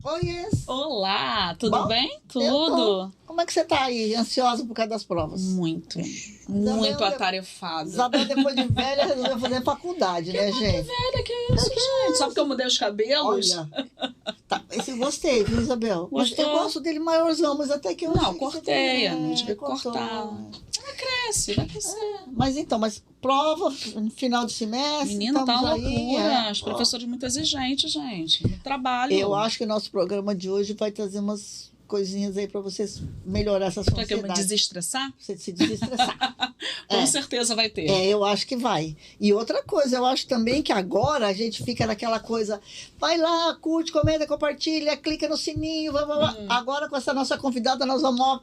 Oi, Olá, tudo bom? bem? Tudo? Como é que você tá aí? Ansiosa por causa das provas? Muito Isabel, atarefada. Isabel, depois de velha, resolveu fazer faculdade, né, gente? Velha, que isso, gente? Só porque eu mudei os cabelos? Olha, tá, esse gostei, viu, Isabel? Mas Gostou? eu gosto dele maiorzão, mas até que eu Não, achei que cortei, você amiga, tive que cortou. cortar. Vai crescer. Mas então, prova, final de semestre, Menina, tá estamos uma aí. loucura. Os professores muito exigentes, gente. No trabalho. Eu acho que o nosso programa de hoje vai trazer umas coisinhas aí para vocês melhorar essa sua Pra que eu me ansiedade. desestressar? Você se desestressar. Com certeza vai ter. Eu acho que vai. E outra coisa, eu acho também que agora a gente fica naquela coisa, vai lá, curte, comenta, compartilha, clica no sininho, blá, blá, blá. Agora com essa nossa convidada nós vamos ó,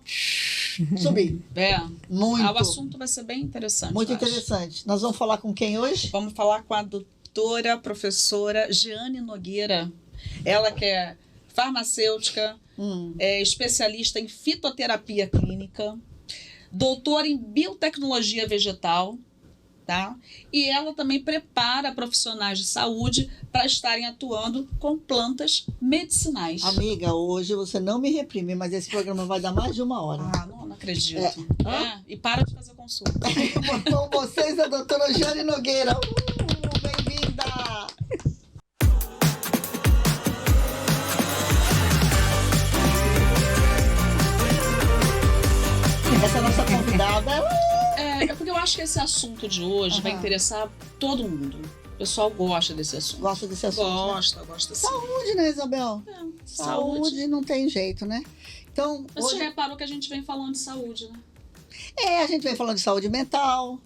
subir. Muito. O assunto vai ser bem interessante. Muito eu acho. interessante. Nós vamos falar com quem hoje? Vamos falar com a doutora, professora Jeane Nogueira. Ela que é farmacêutica, é especialista em fitoterapia clínica, doutora em biotecnologia vegetal, tá? E ela também prepara profissionais de saúde para estarem atuando com plantas medicinais. Amiga, hoje você não me reprime, mas esse programa vai dar mais de 1 hora. Ah, não acredito. E para de fazer consulta. Com vocês, a doutora Jeane Nogueira. Bem-vinda! Essa nossa convidada, É porque eu acho que esse assunto de hoje vai interessar todo mundo. O pessoal gosta desse assunto. gosta desse assunto. Gosta sim. Saúde, né, Isabel? Saúde não tem jeito, né? Então, Mas você reparou que a gente vem falando de saúde, né? a gente vem falando de saúde mental,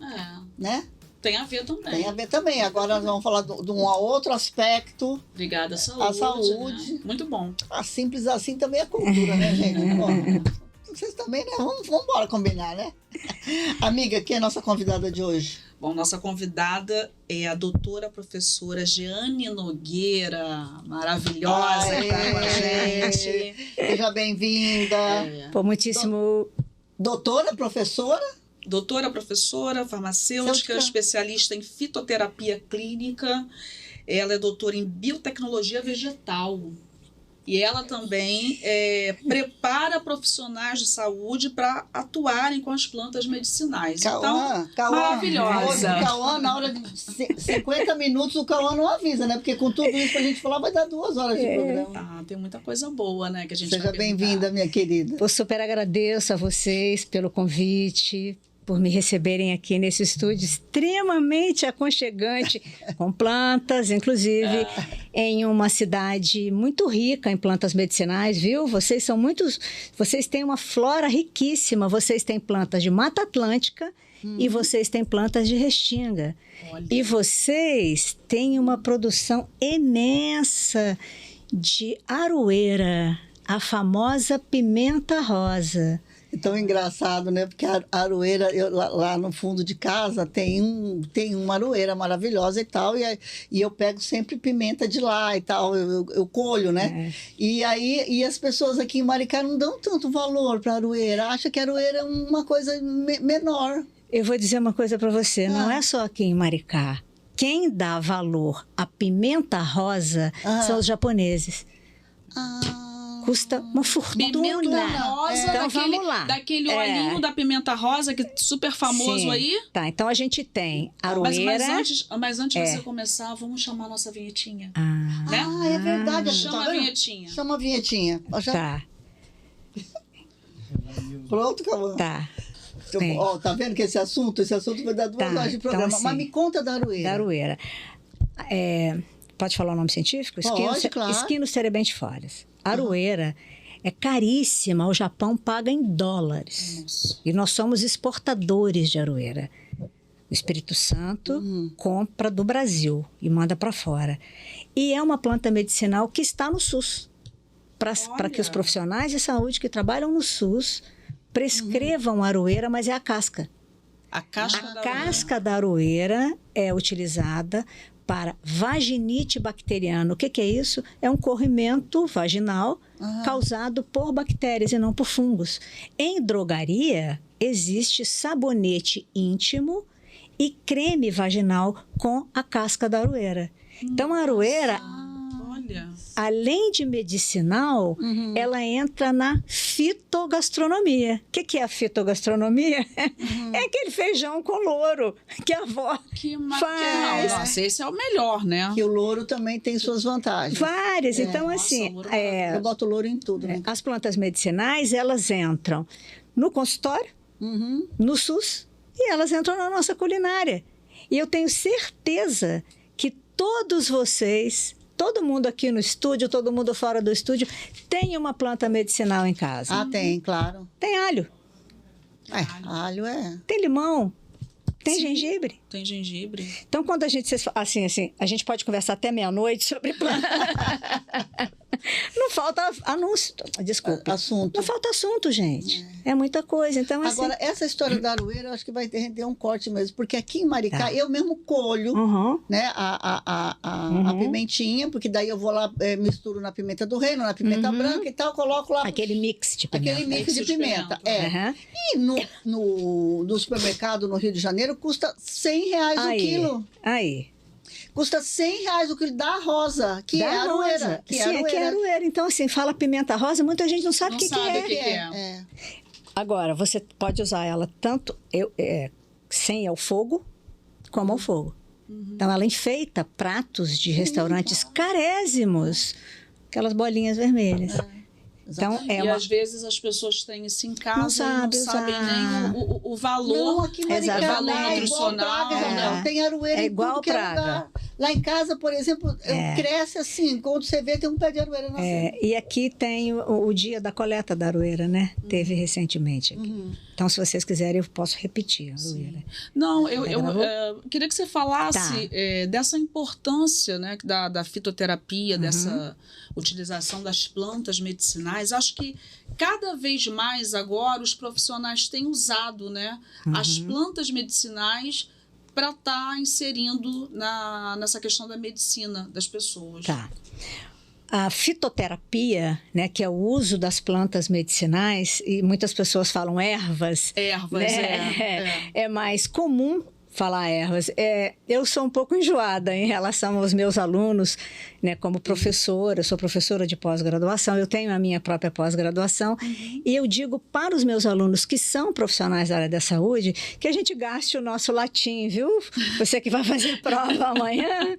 né? Tem a ver também. Tem a ver também. Agora nós vamos falar de um outro aspecto. Ligada à saúde. A saúde. Né? Muito bom. Simples assim também é cultura, né, gente? Bom, vocês também, né? Vamos embora combinar, né? Amiga, quem é a nossa convidada de hoje? Bom, nossa convidada é a doutora professora Jeane Nogueira, maravilhosa, que tá com a gente. Seja bem-vinda. Pô, muitíssimo. Doutora, professora? Doutora professora, farmacêutica, especialista em fitoterapia clínica. Ela é doutora em biotecnologia vegetal. E ela também prepara profissionais de saúde para atuarem com as plantas medicinais. Cauã, maravilhosa. O Cauã, na hora de 50 minutos, o Cauã não avisa, né? Porque com tudo isso que a gente falar, vai dar 2 horas de programa. Tem muita coisa boa, né? Que a gente Seja bem-vinda, minha querida. Eu super agradeço a vocês pelo convite, por me receberem aqui nesse estúdio extremamente aconchegante, com plantas, inclusive em uma cidade muito rica em plantas medicinais, viu? Vocês têm uma flora riquíssima, vocês têm plantas de Mata Atlântica e vocês têm plantas de restinga. Olha. E vocês têm uma produção imensa de aroeira, a famosa pimenta rosa. Tão engraçado, né? Porque a aroeira, lá no fundo de casa, tem uma aroeira maravilhosa e tal, e eu pego sempre pimenta de lá e tal, eu colho, né? E as pessoas aqui em Maricá não dão tanto valor para a aroeira, acham que a aroeira é uma coisa menor. Eu vou dizer uma coisa para você, não é só aqui em Maricá. Quem dá valor à pimenta rosa são os japoneses. Custa uma fortuna. Pimenta rosa, Então vamos lá. Daquele olhinho da pimenta rosa, que é super famoso. Sim. Aí. Tá, então a gente tem aroeira. Mas antes de você começar, vamos chamar a nossa vinhetinha. Né? É verdade. Chama a vinhetinha. Chama a vinhetinha. Tá. Pronto, Cauã? Tá. Tá vendo que esse assunto vai dar 2 horas de programa. Então, assim, mas me conta da aroeira. Da aroeira. Pode falar o nome científico? Pode, claro. Esquinos cerebentifolis. Aroeira é caríssima, o Japão paga em dólares. Nossa. E nós somos exportadores de aroeira. O Espírito Santo compra do Brasil e manda para fora. E é uma planta medicinal que está no SUS. Para que os profissionais de saúde que trabalham no SUS prescrevam aroeira, mas é a casca. A casca da aroeira é utilizada para vaginite bacteriana. O que é isso? É um corrimento vaginal causado por bactérias e não por fungos. Em drogaria, existe sabonete íntimo e creme vaginal com a casca da aroeira. Então, a aroeira Olha. além de medicinal, ela entra na fitogastronomia. O que é a fitogastronomia? É aquele feijão com louro que a avó faz. Nossa, esse é o melhor, né? E o louro também tem suas vantagens. Várias. Então, Nossa, assim, louro Eu boto louro em tudo, né? as plantas medicinais, elas entram no consultório, no SUS, e elas entram na nossa culinária. E eu tenho certeza que todos vocês, todo mundo aqui no estúdio, todo mundo fora do estúdio, tem uma planta medicinal em casa. Ah, tem, claro. Tem alho, Alho é. tem limão, tem Sim. gengibre. Tem gengibre. Então, quando a gente... Assim, a gente pode conversar até meia-noite sobre planta. Não falta anúncio. Desculpe. Assunto. Não falta assunto, gente. É muita coisa. Então, assim... Agora, essa história da aroeira, eu acho que vai render um corte mesmo. Porque aqui em Maricá, eu mesmo colho né, a pimentinha, porque daí eu vou lá, misturo na pimenta do reino, na pimenta branca e tal, coloco lá... Aquele mix de pimenta. Aquele mix de pimenta. E no supermercado, no Rio de Janeiro, custa R$100 o quilo. Aí. Custa R$100 o quilo da rosa, que Da é aroeira. rosa. Sim, que é aroeira. Então, assim, fala pimenta rosa, muita gente não sabe o que é. Agora, você pode usar ela tanto sem ao fogo, como ao fogo. Então, ela enfeita pratos de restaurantes carésimos. Aquelas bolinhas vermelhas. Então, E às vezes as pessoas têm isso em casa Não e não sabem nem o valor. Não, aqui em Maricá, valor lá é igual nutricional. praga, não. Tem aroeira É em igual tudo que é praga. lugar. Lá em casa, por exemplo, cresce assim. Quando você vê, tem um pé de aroeira nascendo. E aqui tem o dia da coleta da aroeira, né? Teve recentemente aqui. Então, se vocês quiserem, eu posso repetir a aroeira. Não, eu queria que você falasse dessa importância, né, da fitoterapia, dessa utilização das plantas medicinais. Acho que cada vez mais agora os profissionais têm usado, né, as plantas medicinais para estar inserindo nessa questão da medicina das pessoas. Tá. A fitoterapia, né, que é o uso das plantas medicinais, e muitas pessoas falam ervas. Ervas, né? É mais comum falar ervas. Eu sou um pouco enjoada em relação aos meus alunos, né, como professora, eu sou professora de pós-graduação, eu tenho a minha própria pós-graduação, e eu digo para os meus alunos que são profissionais da área da saúde, que a gente gaste o nosso latim, viu? Você que vai fazer prova amanhã,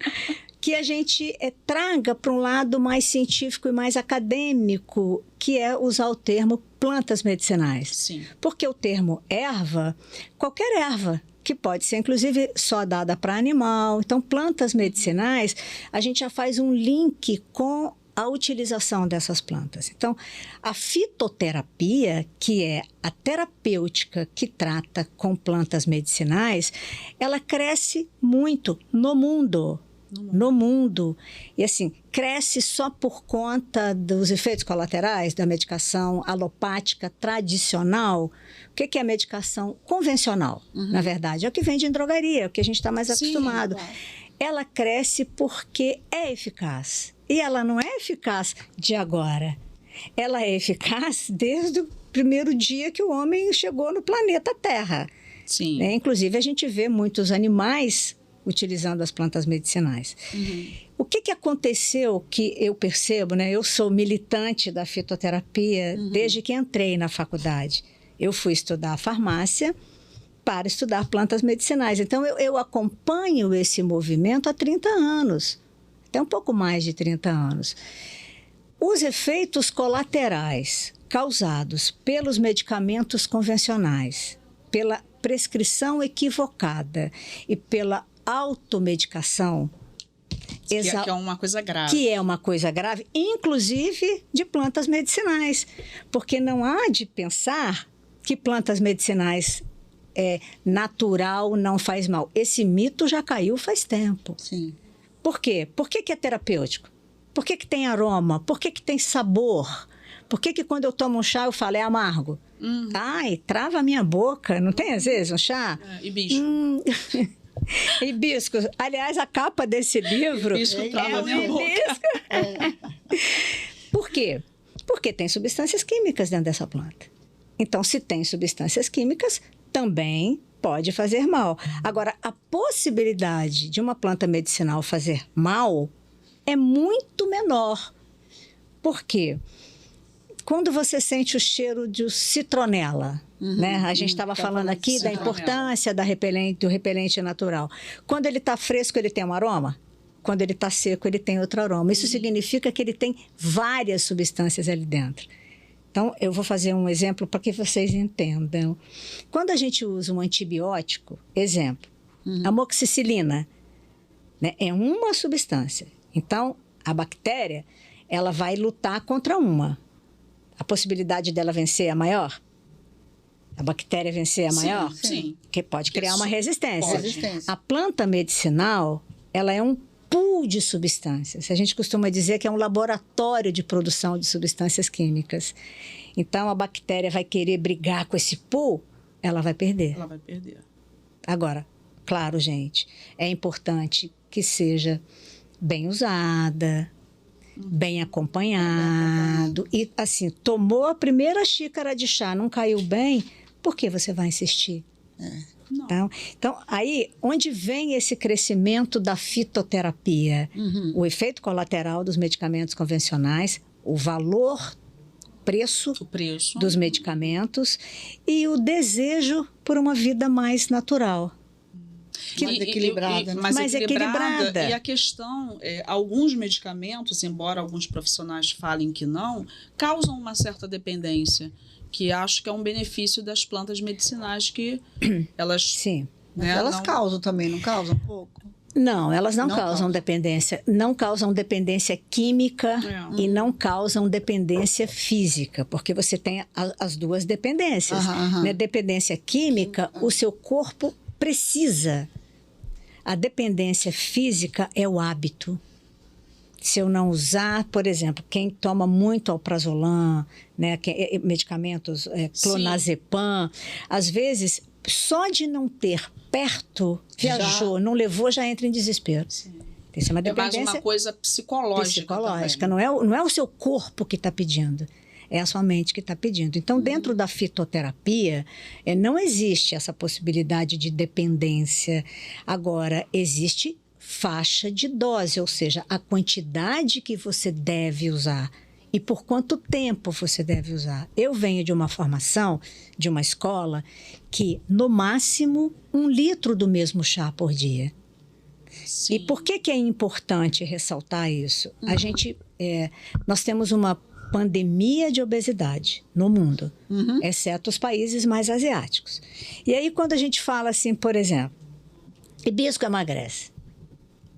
que a gente traga para um lado mais científico e mais acadêmico, que é usar o termo plantas medicinais. Sim. Porque o termo erva, qualquer erva, que pode ser, inclusive, só dada para animal. Então, plantas medicinais, a gente já faz um link com a utilização dessas plantas. Então, a fitoterapia, que é a terapêutica que trata com plantas medicinais, ela cresce muito no mundo. No mundo. E assim, cresce só por conta dos efeitos colaterais da medicação alopática tradicional. O que é a medicação convencional, na verdade? É o que vende em drogaria, é o que a gente está mais acostumado. Claro. Ela cresce porque é eficaz. E ela não é eficaz de agora. Ela é eficaz desde o primeiro dia que o homem chegou no planeta Terra. Sim. Inclusive, a gente vê muitos animais utilizando as plantas medicinais. O que aconteceu que eu percebo, né? Eu sou militante da fitoterapia desde que entrei na faculdade. Eu fui estudar farmácia para estudar plantas medicinais. Então, eu acompanho esse movimento há 30 anos. Até um pouco mais de 30 anos. Os efeitos colaterais causados pelos medicamentos convencionais, pela prescrição equivocada e pela automedicação, Que é uma coisa grave. Que é uma coisa grave, inclusive de plantas medicinais. Porque não há de pensar que plantas medicinais natural não faz mal. Esse mito já caiu faz tempo. Sim. Por quê? Por que é terapêutico? Por que tem aroma? Por que tem sabor? Por que quando eu tomo um chá eu falo é amargo? Ai, trava a minha boca. Não tem às vezes um chá? Hibisco. Hibisco. Aliás, a capa desse livro Hibisco trava um minha hibisco. Por quê? Porque tem substâncias químicas dentro dessa planta. Então, se tem substâncias químicas, também pode fazer mal. Agora, a possibilidade de uma planta medicinal fazer mal é muito menor. Por quê? Quando você sente o cheiro de citronela, né? A gente estava falando aqui da importância do repelente natural. Quando ele está fresco, ele tem um aroma? Quando ele está seco, ele tem outro aroma. Isso significa que ele tem várias substâncias ali dentro. Então, eu vou fazer um exemplo para que vocês entendam. Quando a gente usa um antibiótico, exemplo, amoxicilina, né, é uma substância. Então, a bactéria, ela vai lutar contra uma. A possibilidade dela vencer é maior? A bactéria vencer é maior? Sim. Que pode criar uma resistência. Resistência. A planta medicinal, ela é um pool de substâncias. A gente costuma dizer que é um laboratório de produção de substâncias químicas. Então, a bactéria vai querer brigar com esse pool, ela vai perder. Ela vai perder. Agora, claro, gente, é importante que seja bem usada, bem acompanhado. E, assim, tomou a primeira xícara de chá, não caiu bem, por que você vai insistir? Então, aí, onde vem esse crescimento da fitoterapia? O efeito colateral dos medicamentos convencionais, o valor, preço dos medicamentos e o desejo por uma vida mais natural. Mais equilibrada. Mais equilibrada. E a questão, alguns medicamentos, embora alguns profissionais falem que não, causam uma certa dependência, que acho que é um benefício das plantas medicinais que elas... Sim. Mas né, elas não... causam também, não causam um pouco? Não, elas não causam dependência. Não causam dependência química e não causam dependência física, porque você tem as duas dependências. Né? Dependência química, o seu corpo precisa. A dependência física é o hábito. Se eu não usar, por exemplo, quem toma muito alprazolam, né, medicamentos, clonazepam, às vezes, só de não ter perto, viajou, não levou, já entra em desespero. Sim. Isso é uma dependência mais uma coisa psicológica não é o seu corpo que está pedindo. É a sua mente que está pedindo. Então, dentro da fitoterapia, não existe essa possibilidade de dependência. Agora, existe faixa de dose, ou seja, a quantidade que você deve usar e por quanto tempo você deve usar. Eu venho de uma formação, de uma escola, que no máximo 1 litro do mesmo chá por dia. Sim. E por que é importante ressaltar isso? Nós temos uma pandemia de obesidade no mundo, exceto os países mais asiáticos. E aí, quando a gente fala assim, por exemplo, hibisco emagrece,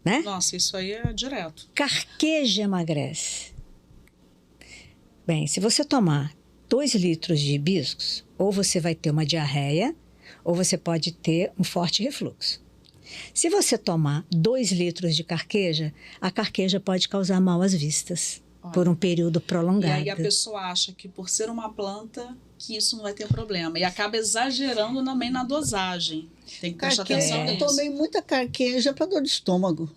né? Nossa, isso aí é direto. Carqueja emagrece. Bem, se você tomar 2 litros de hibiscos, ou você vai ter uma diarreia, ou você pode ter um forte refluxo. Se você tomar 2 litros de carqueja, a carqueja pode causar mal às vistas. Por um período prolongado. E aí a pessoa acha que por ser uma planta, que isso não vai ter problema. E acaba exagerando também na dosagem. Tem que prestar atenção nisso. Eu tomei muita carqueja para dor de estômago.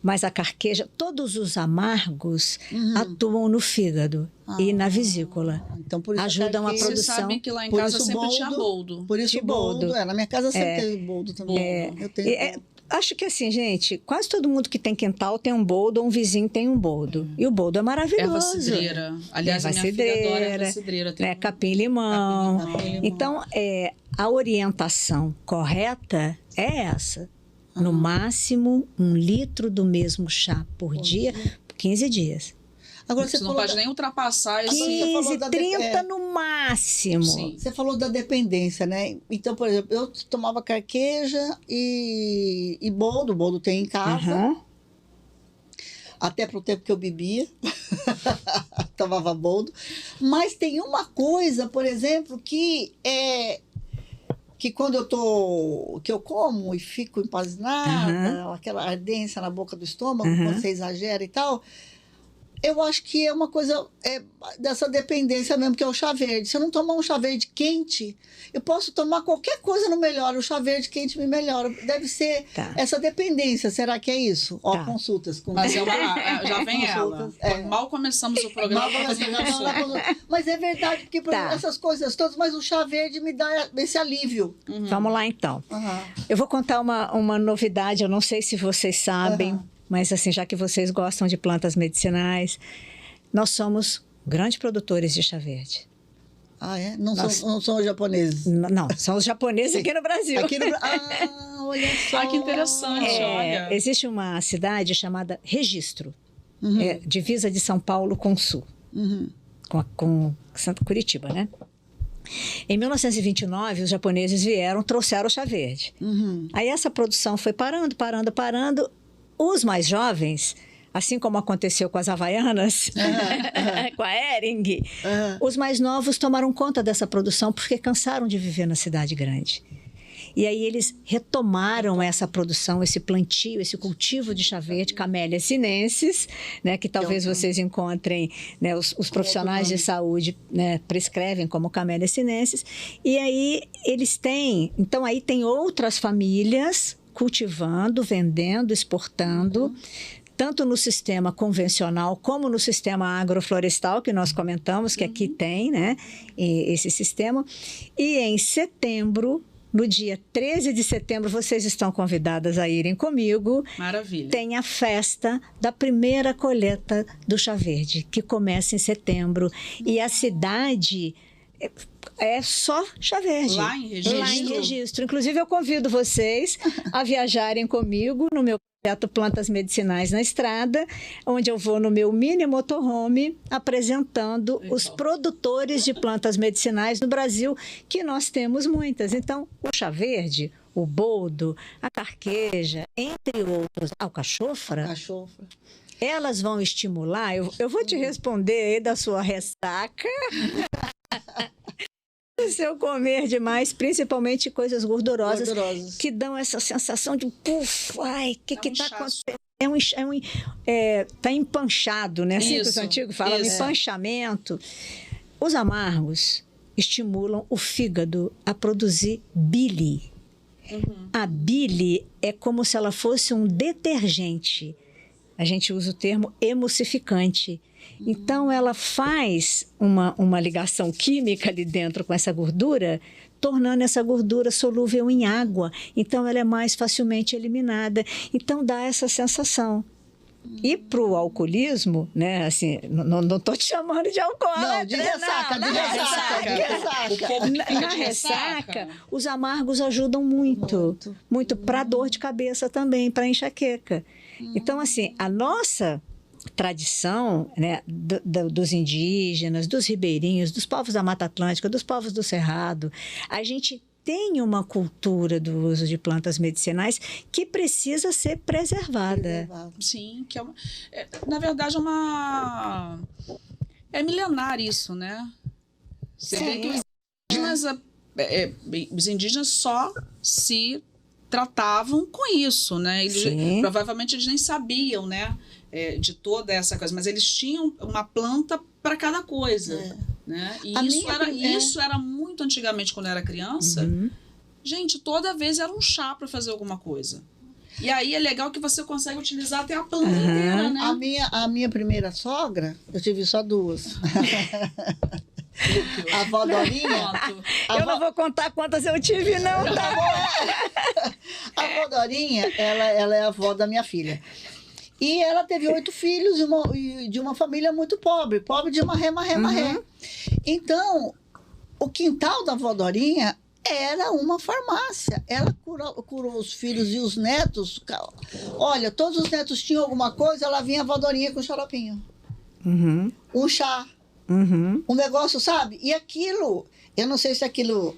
Mas a carqueja, todos os amargos atuam no fígado e na vesícula. Então, por isso ajudam a produção. Você sabe que lá em casa sempre tinha boldo. Por isso boldo. Na minha casa sempre teve boldo também. Eu tenho acho que assim, gente, quase todo mundo que tem quintal tem um boldo, ou um vizinho tem um boldo. E o boldo é maravilhoso. Erva cidreira. Aliás, a minha filha adora erva cidreira. Né, capim-limão. Então, a orientação correta é essa. No máximo, 1 litro do mesmo chá por dia, por 15 dias. Agora, você não pode nem ultrapassar esse... 15, 30 no máximo. Sim. Você falou da dependência, né? Então, por exemplo, eu tomava carqueja e boldo. Boldo tem em casa. Até pro tempo que eu bebia. Tomava boldo. Mas tem uma coisa, por exemplo, que quando eu como e fico empanzinada, aquela ardência na boca do estômago, quando você exagera e tal... Eu acho que é uma coisa dessa dependência mesmo, que é o chá verde. Se eu não tomar um chá verde quente, eu posso tomar qualquer coisa, não melhora. O chá verde quente me melhora. Deve ser essa dependência. Será que é isso? Ó, consultas. Mas já vem ela. Mal começamos o programa. Mas é verdade, porque essas coisas todas, mas o chá verde me dá esse alívio. Vamos lá, então. Eu vou contar uma novidade, eu não sei se vocês sabem. mas assim, já que vocês gostam de plantas medicinais, nós somos grandes produtores de chá verde. Ah, é? Não são os japoneses? Não, são os japoneses aqui no Brasil. Olha só. Ah, que interessante, olha. Existe uma cidade chamada Registro, divisa de São Paulo com o Sul, com Santa Curitiba, né? Em 1929, os japoneses trouxeram o chá verde. Aí essa produção foi parando. Os mais jovens, assim como aconteceu com as Havaianas, com a Hering, os mais novos tomaram conta dessa produção porque cansaram de viver na cidade grande. E aí eles retomaram essa produção, esse plantio, esse cultivo de chá verde, Camellia sinensis, né, que talvez vocês encontrem, né, os profissionais de saúde, né, prescrevem como Camellia sinensis. E aí eles têm, então aí tem outras famílias cultivando, vendendo, exportando, tanto no sistema convencional como no sistema agroflorestal, que nós comentamos, que aqui tem, né, esse sistema. E em setembro, no dia 13 de setembro, vocês estão convidadas a irem comigo. Maravilha. Tem a festa da primeira colheita do chá verde, que começa em setembro. E a cidade é só chá verde. Lá em Registro? Lá em Registro. Inclusive, eu convido vocês a viajarem comigo no meu projeto Plantas Medicinais na Estrada, onde eu vou no meu mini motorhome apresentando os produtores de plantas medicinais no Brasil, que nós temos muitas. Então, o chá verde, o boldo, a carqueja, entre outros, a alcachofra, elas vão estimular. Eu vou te responder aí da sua ressaca. Se eu comer demais, principalmente coisas gordurosas, que dão essa sensação de puf, ai, o que está acontecendo? Tá empanchado, né? Assim que os antigos falavam, empanchamento. Os amargos estimulam o fígado a produzir bile. A bile é como se ela fosse um detergente. A gente usa o termo emulsificante. Então, ela faz uma ligação química ali dentro com essa gordura, tornando essa gordura solúvel em água. Então, ela é mais facilmente eliminada. Então, dá essa sensação. E para o alcoolismo, né, assim, não estou te chamando de alcoólatra. Não, de ressaca, de ressaca. Na ressaca, os amargos ajudam muito para dor de cabeça também, para enxaqueca. Então, assim, a nossa tradição, né, dos indígenas, dos ribeirinhos, dos povos da Mata Atlântica, dos povos do Cerrado, a gente tem uma cultura do uso de plantas medicinais que precisa ser preservada. Sim, que na verdade é milenar isso, né? Você vê que os indígenas só se tratavam com isso, né? Provavelmente eles nem sabiam, né, de toda essa coisa, mas eles tinham uma planta para cada coisa. Né? E isso era muito antigamente, quando eu era criança. Gente, toda vez era um chá para fazer alguma coisa. E aí é legal que você consegue utilizar até a planta inteira, né? A minha primeira sogra, eu tive só duas. A avó Dorinha. Eu não vou contar quantas eu tive, não, tá bom? A avó Dorinha, ela é a avó da minha filha. E ela teve 8 filhos de uma família muito pobre de marré. Então, o quintal da avó Dorinha era uma farmácia. Ela curou os filhos e os netos. Olha, todos os netos tinham alguma coisa, ela vinha a avó Dorinha com xaropinho. Um chá. Um negócio, sabe? E aquilo, eu não sei se aquilo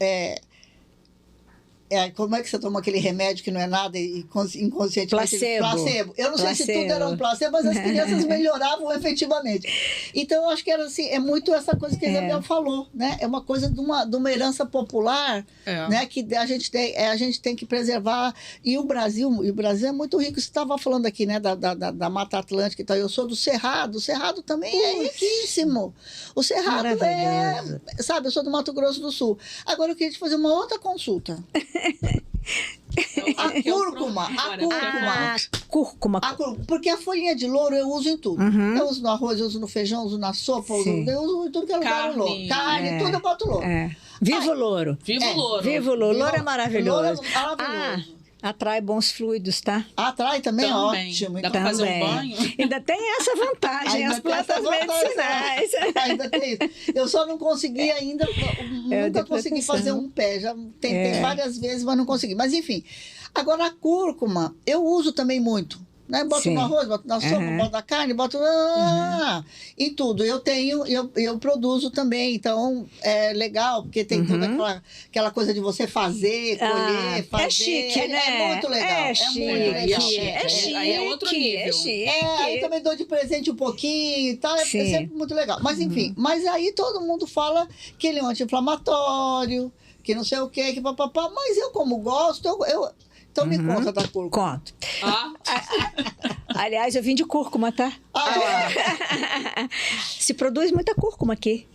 como é que você toma aquele remédio que não é nada e inconscientemente... Placebo. Eu não sei se tudo era um placebo, mas as crianças melhoravam efetivamente. Então, eu acho que era assim, é muito essa coisa que a Isabel falou, né? É uma coisa de uma herança popular, né? Que a gente tem que preservar. E o Brasil é muito rico. Você estava falando aqui, né? Da Mata Atlântica e tal. Eu sou do Cerrado. O Cerrado também é riquíssimo. O Cerrado sabe, eu sou do Mato Grosso do Sul. Agora, eu queria te fazer uma outra consulta. A cúrcuma. Porque a folhinha de louro eu uso em tudo. Eu uso no arroz, eu uso no feijão, eu uso na sopa, eu uso em tudo que é lugar. Carne, tudo eu boto louro. Viva o louro. Viva o louro. Viva o louro. Louro é maravilhoso. Louro é maravilhoso. Atrai bons fluidos, tá? Atrai também, Também. ótimo. Dá pra fazer um banho? Ainda tem essa vantagem, Ainda as tem essa plantas vantagem, medicinais. Ainda tem isso. Eu só não consegui ainda, nunca consegui fazer um pé. Já tentei várias vezes, mas não consegui. Mas enfim, agora a cúrcuma, eu uso também muito. Né? Boto Sim. no arroz, boto na sopa, boto na carne, boto em tudo. Eu produzo também, então é legal, porque tem toda aquela coisa de você fazer, colher, fazer. É chique, né? É muito legal. É muito chique, legal. é chique. Aí é outro nível. É chique. Aí também dou de presente um pouquinho e tal, é Sim. sempre muito legal. Mas enfim, mas aí todo mundo fala que ele é um anti-inflamatório, que não sei o que, que papapá, mas eu como gosto, então me conta da cúrcuma. Conto. Ah, Aliás, eu vim de cúrcuma, tá? Se produz muita cúrcuma aqui.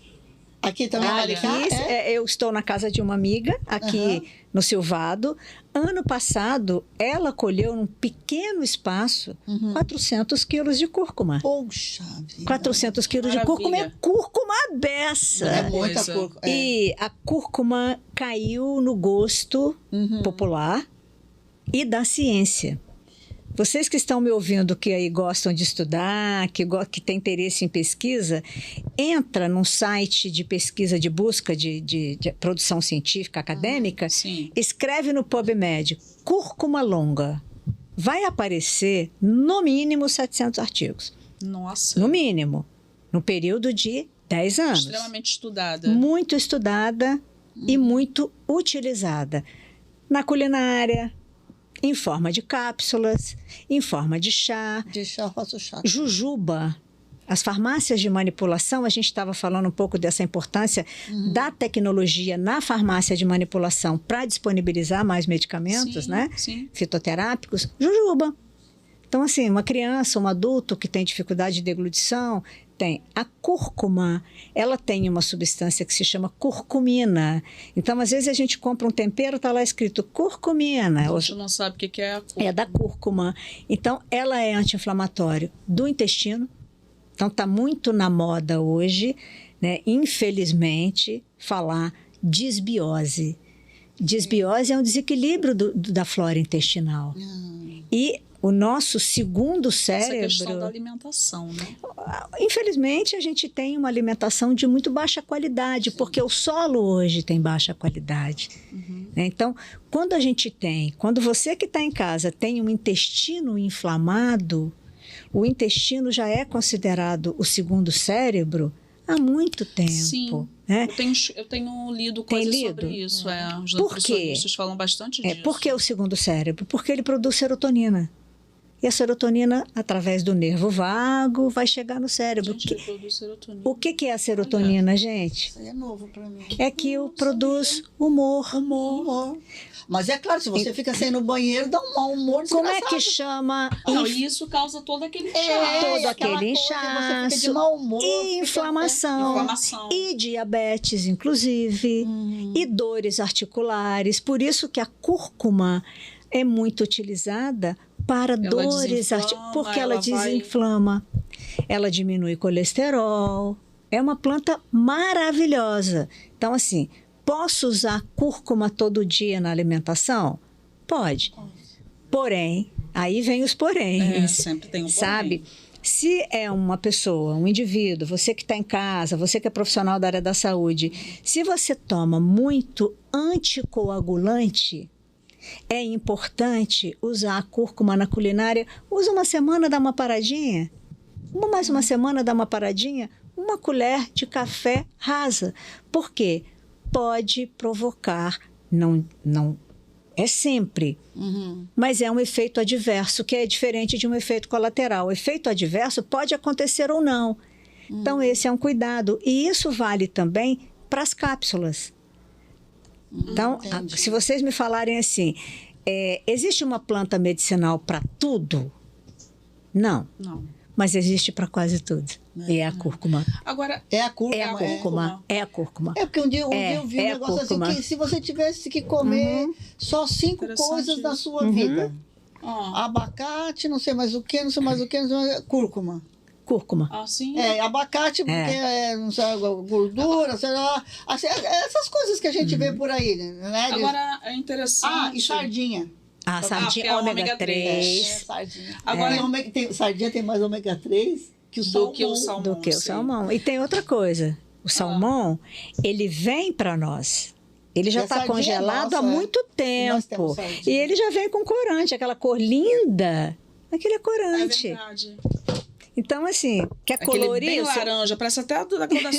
Aqui também Olha, vai ficar? Aqui, eu estou na casa de uma amiga, aqui no Silvado. Ano passado, ela colheu num pequeno espaço 400 quilos de cúrcuma. Poxa vida. 400 quilos de Maravilha. cúrcuma é cúrcuma beça. É muita coisa. cúrcuma. E a cúrcuma caiu no gosto popular e da ciência. Vocês que estão me ouvindo, que aí gostam de estudar, que têm interesse em pesquisa, entra num site de pesquisa, de busca de produção científica acadêmica, sim. escreve no PubMed, cúrcuma longa. Vai aparecer, no mínimo, 700 artigos. Nossa. No mínimo. No período de 10 anos. Extremamente estudada. Muito estudada e muito utilizada. Na culinária, em forma de cápsulas, em forma de chá. De chá, faço chá. Jujuba. As farmácias de manipulação, a gente estava falando um pouco dessa importância da tecnologia na farmácia de manipulação para disponibilizar mais medicamentos, Sim, né? sim. Fitoterápicos. Jujuba. Então, assim, uma criança, um adulto que tem dificuldade de deglutição, tem. A cúrcuma, ela tem uma substância que se chama curcumina. Então, às vezes a gente compra um tempero, está lá escrito curcumina. A gente não sabe o que é a cúrcuma. É da cúrcuma. Então, ela é anti-inflamatório do intestino. Então, está muito na moda hoje, né? Infelizmente, falar disbiose. Disbiose é um desequilíbrio da flora intestinal. E o nosso segundo cérebro... Essa questão da alimentação, né? Infelizmente, a gente tem uma alimentação de muito baixa qualidade, porque o solo hoje tem baixa qualidade. Né? Então, quando você que está em casa tem um intestino inflamado, o intestino já é considerado o segundo cérebro há muito tempo. Sim. Né? Eu tenho lido coisas sobre isso. Os Por quê? nutricionistas falam bastante disso. Por que o segundo cérebro? Porque ele produz serotonina. E a serotonina, através do nervo vago, vai chegar no cérebro. Gente, ele produz serotonina. O que é a serotonina, gente? Isso aí é novo pra mim. É que produz humor. Humor. Mas é claro, se você fica sem ir no banheiro, dá um mau humor Como desgraçado. é que chama? Não, e isso causa todo aquele todo aquela aquele coisa, inchaço, você fica de mau humor. e inflamação, Inflamação. e diabetes, inclusive, e dores articulares. Por isso que a cúrcuma é muito utilizada para dores desinflama, articulares, porque ela ela vai- desinflama, ela diminui colesterol. É uma planta maravilhosa. Então, assim, posso usar cúrcuma todo dia na alimentação? Pode. Porém, aí vem os poréns. Sempre tem um porém. Sabe? Se é uma pessoa, um indivíduo, você que está em casa, você que é profissional da área da saúde, se você toma muito anticoagulante, é importante usar a cúrcuma na culinária. Usa uma semana, dá uma paradinha. Mais uma semana, dá uma paradinha. Uma colher de café rasa. Por quê? Pode provocar, não é sempre, mas é um efeito adverso, que é diferente de um efeito colateral. O efeito adverso pode acontecer ou não. Então, esse é um cuidado. E isso vale também para as cápsulas. Então, se vocês me falarem assim, existe uma planta medicinal para tudo? Não. Não. Mas existe para quase tudo. E é a cúrcuma. Agora, É a cúrcuma. É a cúrcuma. É a cúrcuma. É porque um dia eu vi um é a negócio assim, cúrcuma. que se você tivesse que comer só 5 Interessante coisas na isso. sua vida. ó, Abacate, não sei mais o que, não sei mais o que, cúrcuma. Cúrcuma. assim, Abacate, porque não sei, gordura, sei lá. Assim, essas coisas que a gente vê por aí, né? agora é interessante. E sardinha. A sardinha porque é ômega 3. Sardinha. Agora- Sardinha tem mais ômega 3 que o salmão. que o salmão. Do que o sim. salmão. E tem outra coisa. O salmão, ele vem para nós. Ele já E a está sardinha é congelado nossa, há muito Nós temos tempo. sardinha. E ele já vem com corante, aquela cor linda. Aquele é É corante. verdade. Então, assim, quer Aquele colorir? bem o seu- laranja, parece até a da cor da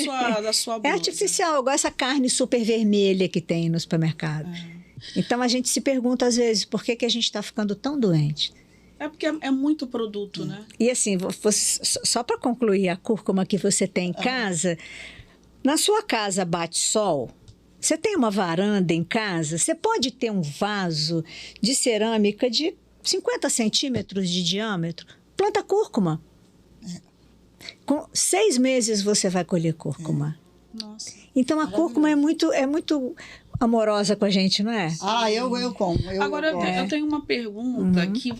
sua É blusa. artificial, igual essa carne super vermelha que tem no supermercado. Então, a gente se pergunta, às vezes, por que a gente está ficando tão doente? É porque é muito produto, né? E assim, só para concluir a cúrcuma que você tem em casa, na sua casa bate sol, você tem uma varanda em casa, você pode ter um vaso de cerâmica de 50 centímetros de diâmetro, planta cúrcuma. Com 6 meses você vai colher cúrcuma. Nossa. Então a cúrcuma é muito amorosa com a gente, não é? Ah, eu como. Agora, como. eu tenho uma pergunta que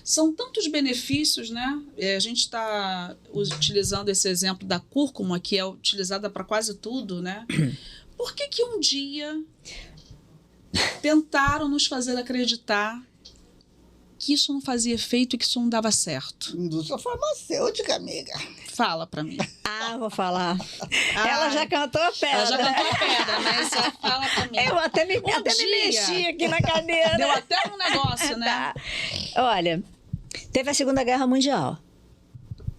são tantos benefícios, né? A gente está utilizando esse exemplo da cúrcuma, que é utilizada para quase tudo, né? Por que um dia tentaram nos fazer acreditar que isso não fazia efeito e que isso não dava certo? Indústria farmacêutica, amiga. Fala para mim. Vou falar. Ela já cantou a pedra. Ela já cantou a pedra, mas fala para mim. Eu até me dia. mexi aqui na cadeira. Deu até um negócio, né? Tá. Olha, teve a Segunda Guerra Mundial,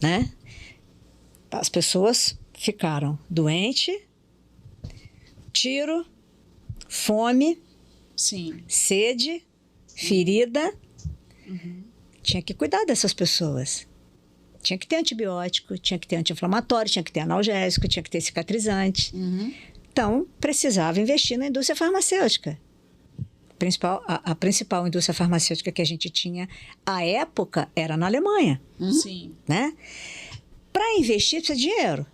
né? As pessoas ficaram doentes, tiro, fome, Sim. sede, ferida. Tinha que cuidar dessas pessoas. Tinha que ter antibiótico, tinha que ter anti-inflamatório, tinha que ter analgésico, tinha que ter cicatrizante. Então, precisava investir na indústria farmacêutica. A principal indústria farmacêutica que a gente tinha à época era na Alemanha, Sim. né? Para investir precisa de dinheiro.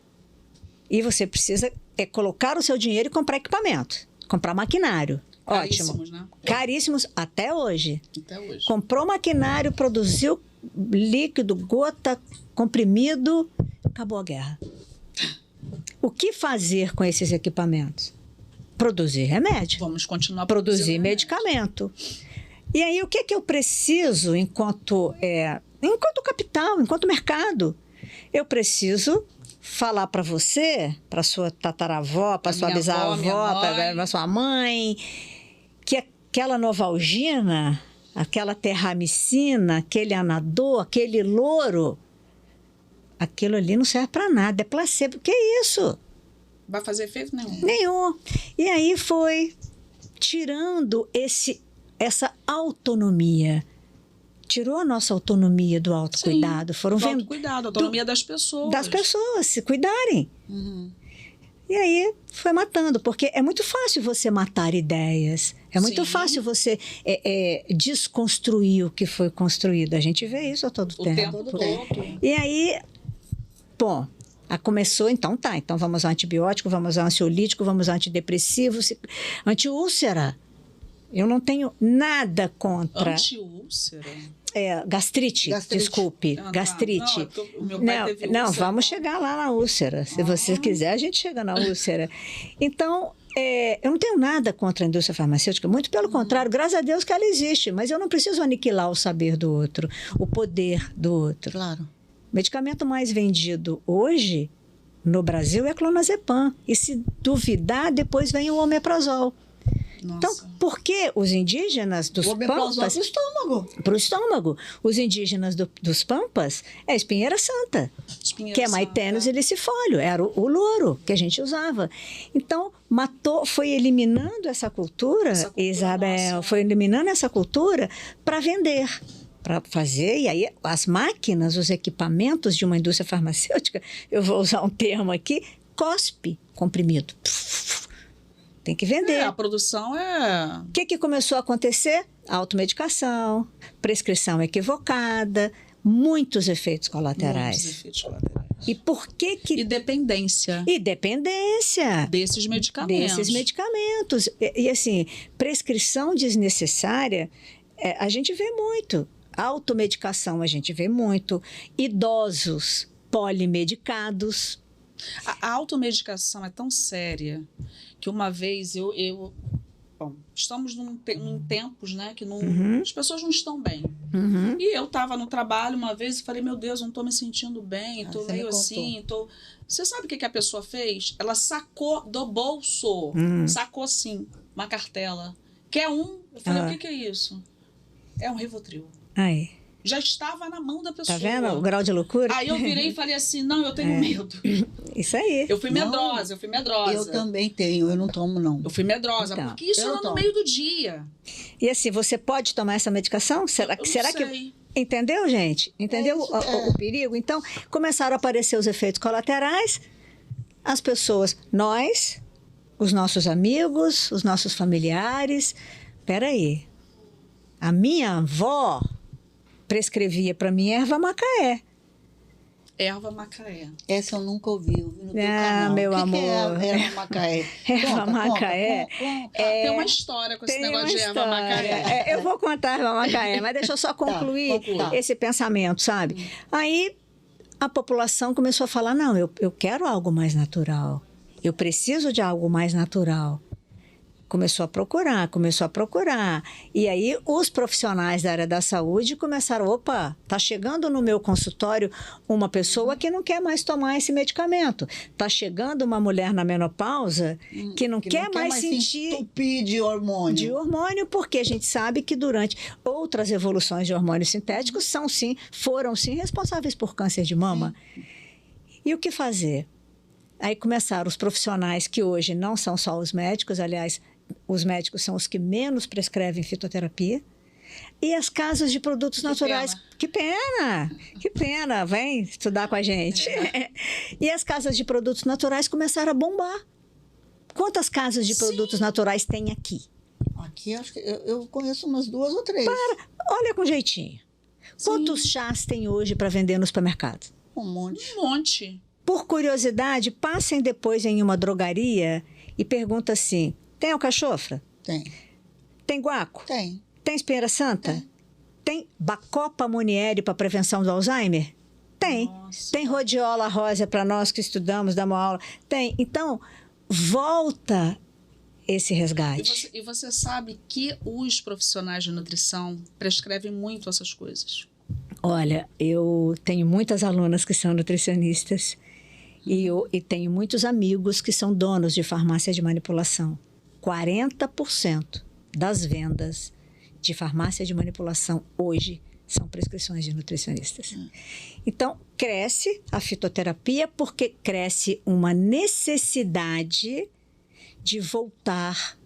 E você precisa colocar o seu dinheiro e comprar equipamento, comprar maquinário. Ótimo. Caríssimos, né? Caríssimos até hoje. Até hoje. Comprou maquinário, produziu líquido, gota, comprimido, acabou a guerra. O que fazer com esses equipamentos? Produzir remédio. Vamos continuar Produzir produzindo medicamento. E aí, o que eu preciso enquanto capital, enquanto mercado? Eu preciso falar para você, para sua tataravó, para sua minha avó, minha bisavó, mãe. para sua mãe, que aquela Novalgina, aquela terramicina, aquele anador, aquele louro, aquilo ali não serve para nada, é placebo. Que isso? Vai fazer efeito nenhum. Nenhum. E aí foi tirando essa autonomia. Tirou a nossa autonomia do autocuidado. Foram Do vendo autocuidado, a autonomia das pessoas. das pessoas se cuidarem. E aí foi matando, porque é muito fácil você matar ideias. É muito Sim. fácil você desconstruir o que foi construído. A gente vê isso a todo O tempo. tempo todo. E aí, bom, começou, então vamos ao antibiótico, vamos ao ansiolítico, vamos ao antidepressivo, antiúlcera. Eu não tenho nada contra Antiúlcera. gastrite, desculpe, Ah, tá. gastrite. Não, o meu pai teve Não, úlcera. vamos chegar lá na úlcera. Se você quiser, a gente chega na úlcera. Então, eu não tenho nada contra a indústria farmacêutica, muito pelo contrário, graças a Deus que ela existe, mas eu não preciso aniquilar o saber do outro, o poder do outro. Claro. O medicamento mais vendido hoje no Brasil é clonazepam. E se duvidar, depois vem o omeprazol. Nossa. Então, por que os indígenas dos O omeprazol Pampas... pro estômago. Para o estômago. Os indígenas dos Pampas é a espinheira santa, Espinheira que é santa. maitênus ilicifólio, era o louro que a gente usava. Então, foi eliminando essa cultura, Essa cultura Isabel, nossa. foi eliminando essa cultura para vender, para fazer. E aí, as máquinas, os equipamentos de uma indústria farmacêutica, eu vou usar um termo aqui, cospe comprimido. Tem que vender. A produção é... O que começou a acontecer? Automedicação, prescrição equivocada, muitos efeitos colaterais. Muitos efeitos colaterais. E por que E dependência E dependência desses medicamentos. desses medicamentos. E assim, prescrição desnecessária, a gente vê muito. Automedicação, a gente vê muito. Idosos polimedicados. A automedicação é tão séria que uma vez eu bom, estamos em tempos, né, que não, Uhum. as pessoas não estão bem. Uhum. E eu estava no trabalho uma vez e falei, meu Deus, eu não estou me sentindo bem, estou Você meio me assim, tô... Você sabe o que a pessoa fez? Ela sacou do bolso, sacou sim, uma cartela. Quer um? Eu falei, o que é isso? É um Rivotril. Aí. Já estava na mão da pessoa. Tá vendo o grau de loucura? Aí eu virei e falei assim, não, eu tenho medo. Isso aí. Eu fui medrosa, Eu também tenho, eu não tomo, não. Eu fui medrosa, Então, porque isso eu não era no tomo. meio do dia. E assim, você pode tomar essa medicação? Será, Eu não será que... sei. Entendeu, gente? Entendeu isso, o perigo? Então, começaram a aparecer os efeitos colaterais. As pessoas, nós, os nossos amigos, os nossos familiares. Peraí. A minha avó prescrevia para mim erva macaé. Erva macaé. Essa eu nunca ouvi, eu vi no teu Ah, canal. meu O que amor. que é erva macaé? Erva macaé. Conta. Tem uma história com esse Tem negócio uma de erva história. macaé. Eu vou contar a erva macaé, mas deixa eu só concluir conclui. esse pensamento, sabe? Aí a população começou a falar, não, eu quero algo mais natural. Eu preciso de algo mais natural. Começou a procurar. E aí os profissionais da área da saúde começaram, opa, tá chegando no meu consultório uma pessoa que não quer mais tomar esse medicamento. Tá chegando uma mulher na menopausa que não quer mais se sentir entupir de hormônio. de hormônio, porque a gente sabe que durante outras evoluções de hormônios sintéticos foram sim responsáveis por câncer de mama. E o que fazer? Aí começaram os profissionais que hoje não são só os médicos, aliás, os médicos são os que menos prescrevem fitoterapia. E as casas de produtos naturais. Que pena! Que pena! Vem estudar com a gente. E as casas de produtos naturais começaram a bombar. Quantas casas de produtos naturais tem aqui? Aqui acho que eu conheço umas 2 ou 3. Olha com jeitinho. Quantos chás tem hoje para vender no supermercado? Um monte. Um monte. Por curiosidade, passem depois em uma drogaria e pergunta assim: tem alcachofra? Tem. Tem guaco? Tem. Tem espinheira santa? Tem Bacopa Monieri para prevenção do Alzheimer? Tem. Nossa. Tem rodiola rosa para nós que estudamos, damos aula? Tem. Então, volta esse resgate. E você sabe que os profissionais de nutrição prescrevem muito essas coisas. Olha, eu tenho muitas alunas que são nutricionistas e tenho muitos amigos que são donos de farmácia de manipulação. 40% das vendas de farmácia de manipulação hoje são prescrições de nutricionistas. Então, cresce a fitoterapia porque cresce uma necessidade de voltar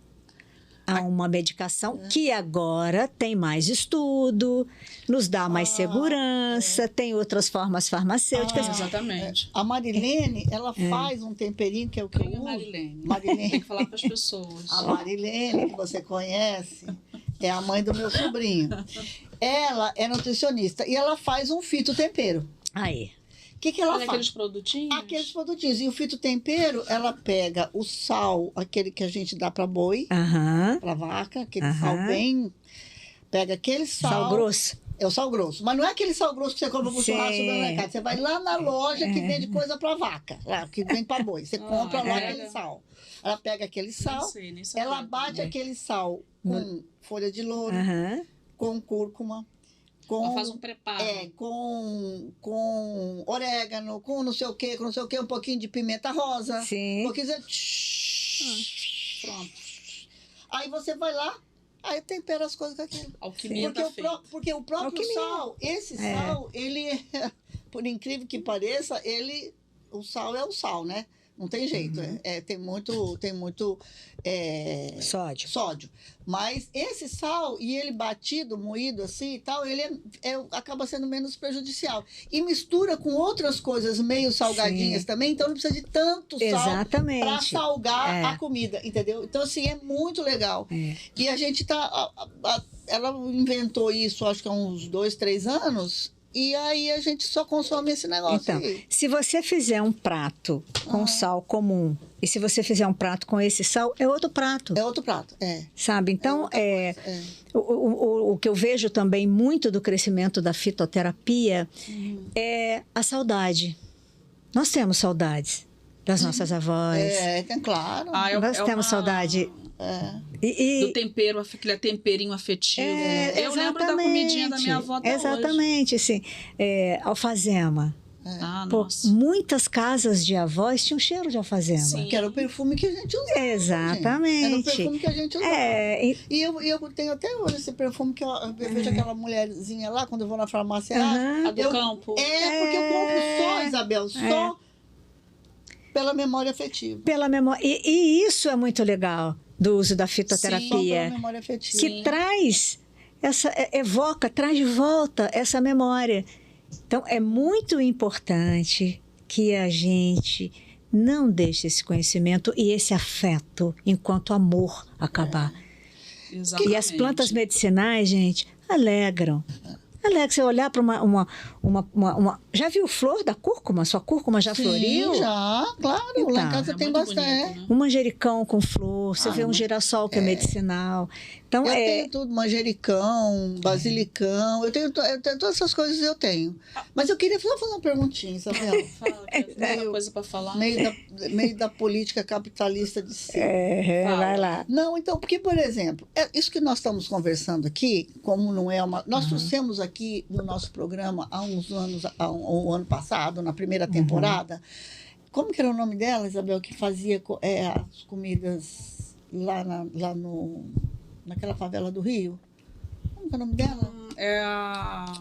a uma medicação que agora tem mais estudo, nos dá mais segurança, tem outras formas farmacêuticas. Exatamente. A Marilene, ela faz um temperinho que é o que eu Quem é uso. Marilene? Marilene. Tem que falar para as pessoas. A Marilene, que você conhece, é a mãe do meu sobrinho. Ela é nutricionista e ela faz um fitotempero. Aí. O que ela Olha faz? aqueles produtinhos? Aqueles produtinhos. E o fitotempero, ela pega o sal, aquele que a gente dá para boi, Aham. para vaca, aquele Aham. sal bem... Pega aquele sal... Sal grosso. É o sal grosso. Mas não é aquele sal grosso que você compra pro Sim. churrasco no mercado. Você vai lá na loja que vende coisa para vaca, lá, que vende para boi. Você compra lá aquele sal. Ela pega aquele sal, Nem sabia. ela bate aquele sal com folha de louro, Aham. com cúrcuma, Ela com... faz um preparo. com orégano, com não sei o que, um pouquinho de pimenta rosa. Sim. Um pouquinho de... Pronto. Aí você vai lá, aí tempera as coisas com aquilo. Alquimia Porque, tá feita. porque o próprio Alquimia. sal, esse sal, ele, por incrível que pareça, o sal é o sal, né? Não tem jeito. Tem muito Sódio. Mas esse sal, e ele batido, moído assim e tal, ele acaba sendo menos prejudicial. E mistura com outras coisas meio salgadinhas também, então não precisa de tanto sal Exatamente. para salgar a comida, entendeu? Então, assim, é muito legal. E a gente ela inventou isso, acho que há uns 2, 3 anos, e aí a gente só consome esse negócio Então, aí. se você fizer um prato com sal comum e se você fizer um prato com esse sal, é outro prato. É outro prato, Sabe? Então, outra coisa, o que eu vejo também muito do crescimento da fitoterapia é a saudade. Nós temos saudades das nossas avós. Claro. Nós temos saudade Do tempero, aquele temperinho afetivo. Eu lembro da comidinha da minha avó até exatamente, assim. Alfazema. Pô, nossa. muitas casas de avós tinham cheiro de alfazema. Sim. Que era o perfume que a gente usava. Exatamente. Era o perfume que a gente usava. E eu tenho até hoje esse perfume que eu vejo aquela mulherzinha lá, quando eu vou na farmácia. A do campo. Porque eu compro só, Isabel, só pela memória afetiva. Pela memória. E isso é muito legal do uso da fitoterapia. Sim, só pela memória afetiva. Que traz traz de volta essa memória. Então, é muito importante que a gente não deixe esse conhecimento e esse afeto enquanto amor acabar. Exatamente. E as plantas medicinais, gente, alegram. Alegra, você olhar para uma... Já viu flor da cúrcuma? Sua cúrcuma já floriu? Sim, já, claro. Então, lá em casa tem bastante. Bonito, né? Um manjericão com flor, você vê um girassol que é medicinal. Então, Eu tenho tudo, manjericão, basilicão, eu tenho todas essas coisas eu tenho. Mas eu queria só fazer uma perguntinha, Isabel. Fala, tem uma coisa para falar. Meio da política capitalista de si. Vai lá. Não, então, porque, por exemplo, isso que nós estamos conversando aqui, como não é uma... Nós trouxemos aqui no nosso programa há uns anos, o ano passado, na primeira temporada, como que era o nome dela, Isabel, que fazia as comidas naquela favela do Rio? Como que é o nome dela?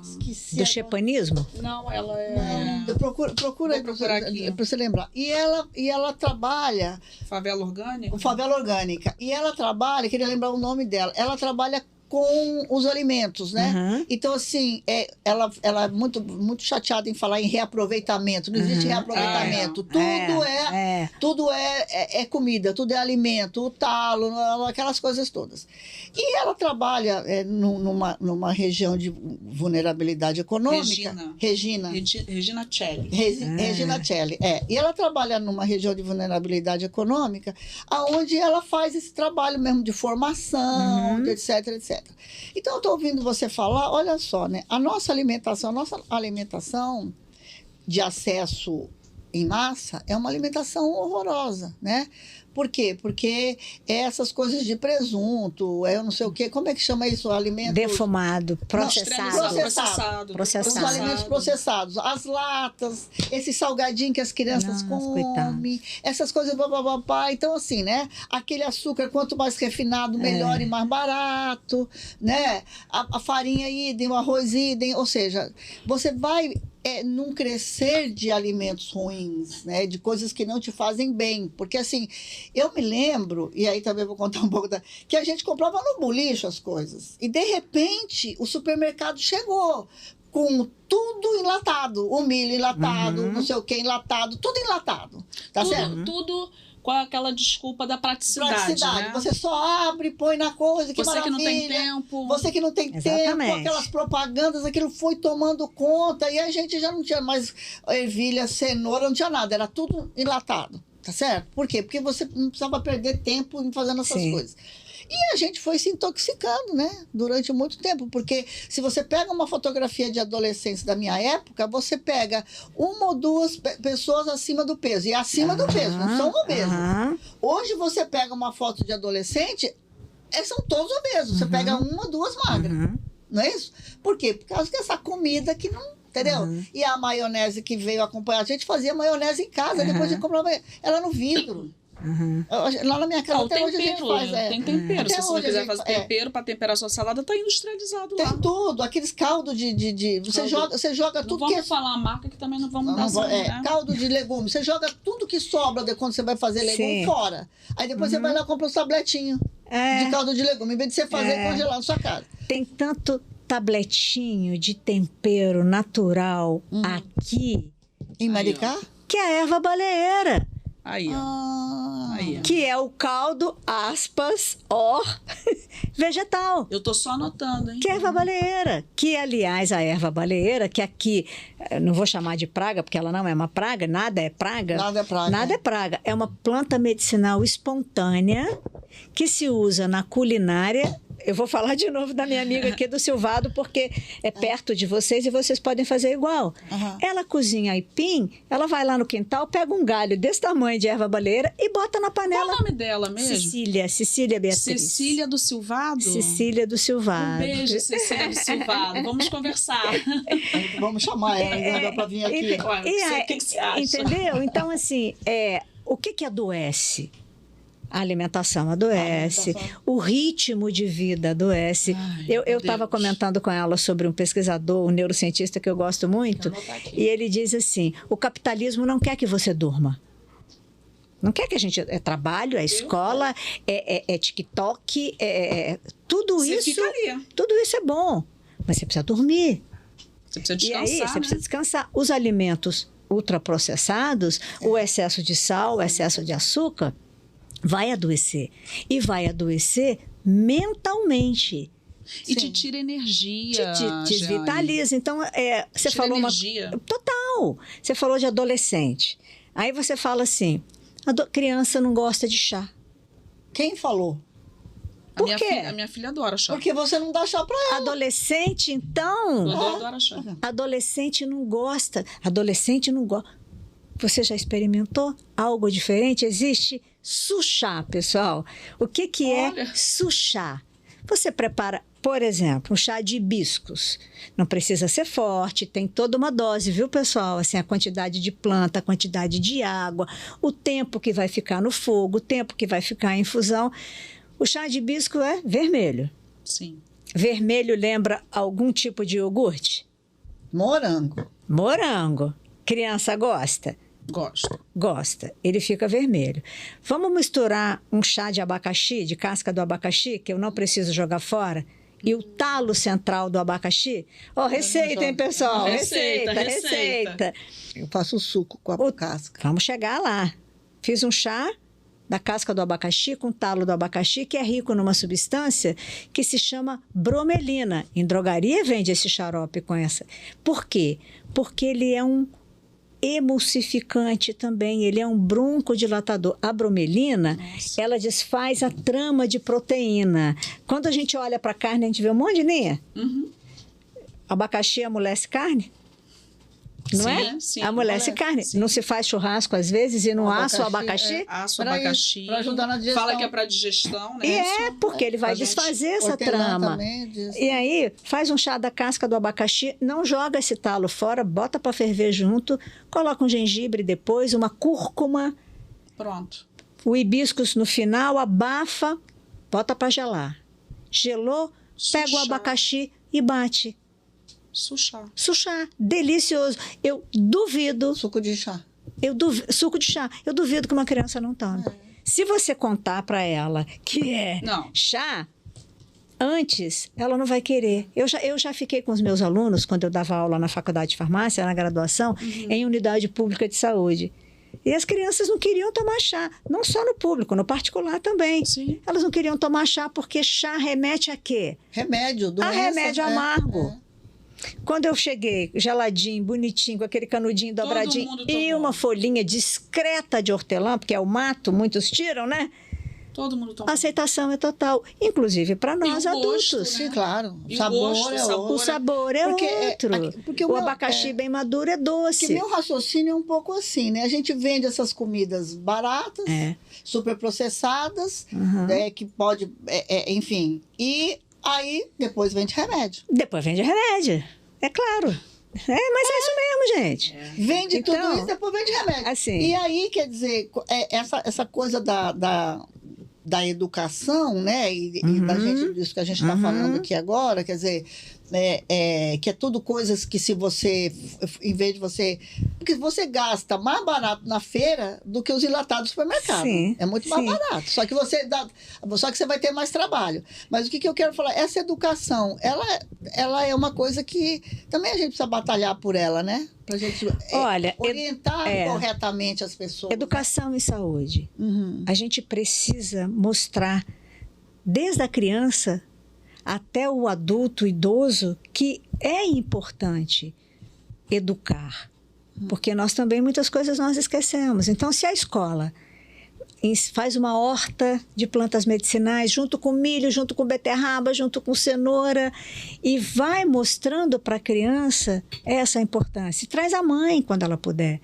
Esqueci. Do chepanismo? Não, ela é... Procura aí para você lembrar. E ela trabalha... Favela Orgânica? Favela Orgânica. E ela trabalha, queria lembrar o nome dela, ela trabalha com os alimentos, né? Então, assim, ela é muito, muito chateada em falar em reaproveitamento. Não existe reaproveitamento. Tudo é comida, tudo é alimento, o talo, aquelas coisas todas. E ela trabalha numa região de vulnerabilidade econômica. Regina Celli. Regina Celli, E ela trabalha numa região de vulnerabilidade econômica, onde ela faz esse trabalho mesmo de formação, etc, etc. Então, eu estou ouvindo você falar, olha só, né? A nossa alimentação de acesso em massa é uma alimentação horrorosa, né? Por quê? Porque essas coisas de presunto, eu não sei o quê, como é que chama isso? Alimento... Defumado, processado. Os alimentos processados, as latas, esse salgadinho que as crianças comem, essas coisas, Então, assim, né? Aquele açúcar, quanto mais refinado, melhor e mais barato, né? A farinha idem, o arroz idem, ou seja, você vai... num crescer de alimentos ruins, né? De coisas que não te fazem bem. Porque, assim, eu me lembro, e aí também vou contar um pouco, que a gente comprava no bulicho as coisas. E, de repente, o supermercado chegou com tudo enlatado. O milho enlatado, não sei o que enlatado, tudo enlatado. Tá certo? Tudo... com aquela desculpa da praticidade, né? Você só abre, põe na coisa, que maravilha. Você que não tem tempo. Você que não tem tempo, aquelas propagandas, aquilo foi tomando conta, e a gente já não tinha mais ervilha, cenoura, não tinha nada, era tudo enlatado, tá certo? Por quê? Porque você não precisava perder tempo em fazendo essas coisas. E a gente foi se intoxicando, né? Durante muito tempo. Porque se você pega uma fotografia de adolescentes da minha época, você pega uma ou duas pessoas acima do peso. E acima do peso, não são obesos. Hoje você pega uma foto de adolescente, são todos obesos. Você pega uma ou duas magras. Não é isso? Por quê? Por causa dessa comida que não... Entendeu? E a maionese que veio acompanhar. A gente fazia maionese em casa, depois de comprar ela no vidro. Lá na minha casa até hoje a gente faz. Tem tempero. Se você quiser fazer tempero para temperar sua salada, tá industrializado lá. Tem tudo, aqueles caldos de você joga tudo. Não vamos falar a marca que também não vamos dar né? Caldo de legumes. Você joga tudo que sobra de quando você vai fazer legume fora. Aí depois você vai lá e compra um tabletinho de caldo de legume, em vez de você fazer e congelar na sua casa. Tem tanto tabletinho de tempero natural aqui em Maricá, que é a erva baleeira. Aí, ó. Que é o caldo, aspas, vegetal. Eu tô só anotando, hein? Que é a erva baleeira. Que, aliás, a erva baleeira, que aqui, não vou chamar de praga, porque ela não é uma praga, nada é praga. Nada é praga. Nada é praga. É uma planta medicinal espontânea que se usa na culinária. eu vou falar de novo da minha amiga aqui do Silvado, porque é perto de vocês e vocês podem fazer igual. Ela cozinha aipim, ela vai lá no quintal, pega um galho desse tamanho de erva baleeira e bota na panela. Qual o nome dela mesmo? Cecília Beatriz. Cecília do Silvado? Cecília do Silvado. Um beijo, Cecília do Silvado. Vamos conversar. Vamos chamar ela para vir aqui. O que você acha? Entendeu? Então, assim, o que adoece? A alimentação adoece, o ritmo de vida adoece. Eu estava comentando com ela sobre um pesquisador, um neurocientista que eu gosto muito, e ele diz assim, o capitalismo não quer que você durma. Não quer que a gente... É trabalho, é escola, é TikTok, tudo isso... Tudo isso é bom, mas você precisa dormir. Você precisa descansar, e aí, você precisa descansar. Os alimentos ultraprocessados, o excesso de sal, o excesso de açúcar, vai adoecer. E vai adoecer mentalmente. E te tira energia. Te desvitaliza. Então, você tira falou energia. Total. Você falou de adolescente. Aí você fala assim, criança não gosta de chá. Quem falou? Por quê? A minha filha adora chá. Porque você não dá chá para ela. Adolescente, então... Adora chá. Adolescente não gosta. Adolescente não gosta. Você já experimentou algo diferente? Existe suchá, pessoal. O que é suchá? Você prepara, por exemplo, um chá de hibiscus. Não precisa ser forte, tem toda uma dose, viu, pessoal? Assim, a quantidade de planta, a quantidade de água, o tempo que vai ficar no fogo, o tempo que vai ficar em infusão. O chá de hibisco é vermelho. Sim. Vermelho lembra algum tipo de iogurte? Morango. Morango. Criança gosta? Gosto. Gosta. Ele fica vermelho. Vamos misturar um chá de abacaxi, de casca do abacaxi, que eu não preciso jogar fora, e o talo central do abacaxi? Receita, hein, pessoal? Receita. Eu faço suco com a casca. Vamos chegar lá. Fiz um chá da casca do abacaxi com talo do abacaxi, que é rico numa substância que se chama bromelina. Em drogaria vende esse xarope com essa. Por quê? Porque ele é um emulsificante também, ele é um broncodilatador. A bromelina, ela desfaz a trama de proteína. Quando a gente olha para a carne, a gente vê um monte de linha. Abacaxi amolece carne? Não é? Sim. Amolece carne. Sim. Não se faz churrasco às vezes e não assa o abacaxi? Assa o abacaxi. Para ajudar na digestão. Fala que é para digestão, né? E porque ele vai desfazer essa trama. E aí, faz um chá da casca do abacaxi, não joga esse talo fora, bota para ferver junto, coloca um gengibre depois, uma cúrcuma. Pronto. O hibiscus no final, abafa, bota para gelar. Gelou, pega o abacaxi e bate. Suchá, delicioso. Eu duvido. Suco de chá. Suco de chá. Eu duvido que uma criança não tome. Se você contar para ela que chá, antes ela não vai querer. Eu já fiquei com os meus alunos, quando eu dava aula na faculdade de farmácia, na graduação, em unidade pública de saúde. E as crianças não queriam tomar chá, não só no público, no particular também. Sim. Elas não queriam tomar chá porque chá remete a quê? Remédio, doença. A remédio amargo. Quando eu cheguei, geladinho, bonitinho, com aquele canudinho dobradinho e uma folhinha discreta de hortelã, porque é o mato, muitos tiram, né? Todo mundo toma. A aceitação é total, inclusive para nós adultos. Gosto, né? Sim, claro. O sabor é outro. Porque o abacaxi bem maduro é doce. Porque meu raciocínio é um pouco assim, né? A gente vende essas comidas baratas, super processadas, que pode, enfim, e aí depois vende remédio. É claro. Mas é isso mesmo, gente. Vende tudo isso, depois vende remédio. Assim, e aí, quer dizer, essa coisa da educação, né? E da gente, disso que a gente está falando aqui agora, quer dizer, que é tudo coisas que se você, em vez de você... Porque você gasta mais barato na feira do que os enlatados do supermercado. Sim, é muito mais barato. Só que você vai ter mais trabalho. Mas o que eu quero falar? Essa educação, ela é uma coisa que também a gente precisa batalhar por ela, né? Pra gente orientar corretamente as pessoas. Educação e saúde. A gente precisa mostrar, desde a criança até o adulto, idoso, que é importante educar. Porque nós também, muitas coisas nós esquecemos. Então, se a escola faz uma horta de plantas medicinais, junto com milho, junto com beterraba, junto com cenoura, e vai mostrando para a criança essa importância. E traz a mãe quando ela puder.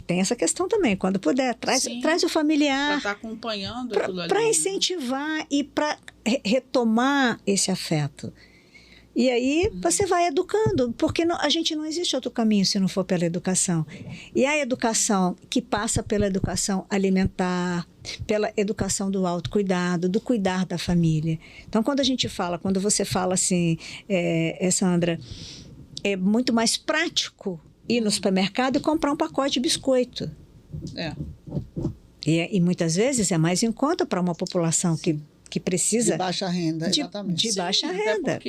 Tem essa questão também, quando puder, traz o familiar. Para estar acompanhando aquilo ali. Para incentivar e para retomar esse afeto. E aí você vai educando, porque a gente não existe outro caminho se não for pela educação. E a educação que passa pela educação alimentar, pela educação do autocuidado, do cuidar da família. Então, quando você fala assim, Sandra, é muito mais prático ir no supermercado e comprar um pacote de biscoito. E muitas vezes é mais em conta para uma população que precisa... De baixa renda, exatamente. De baixa renda.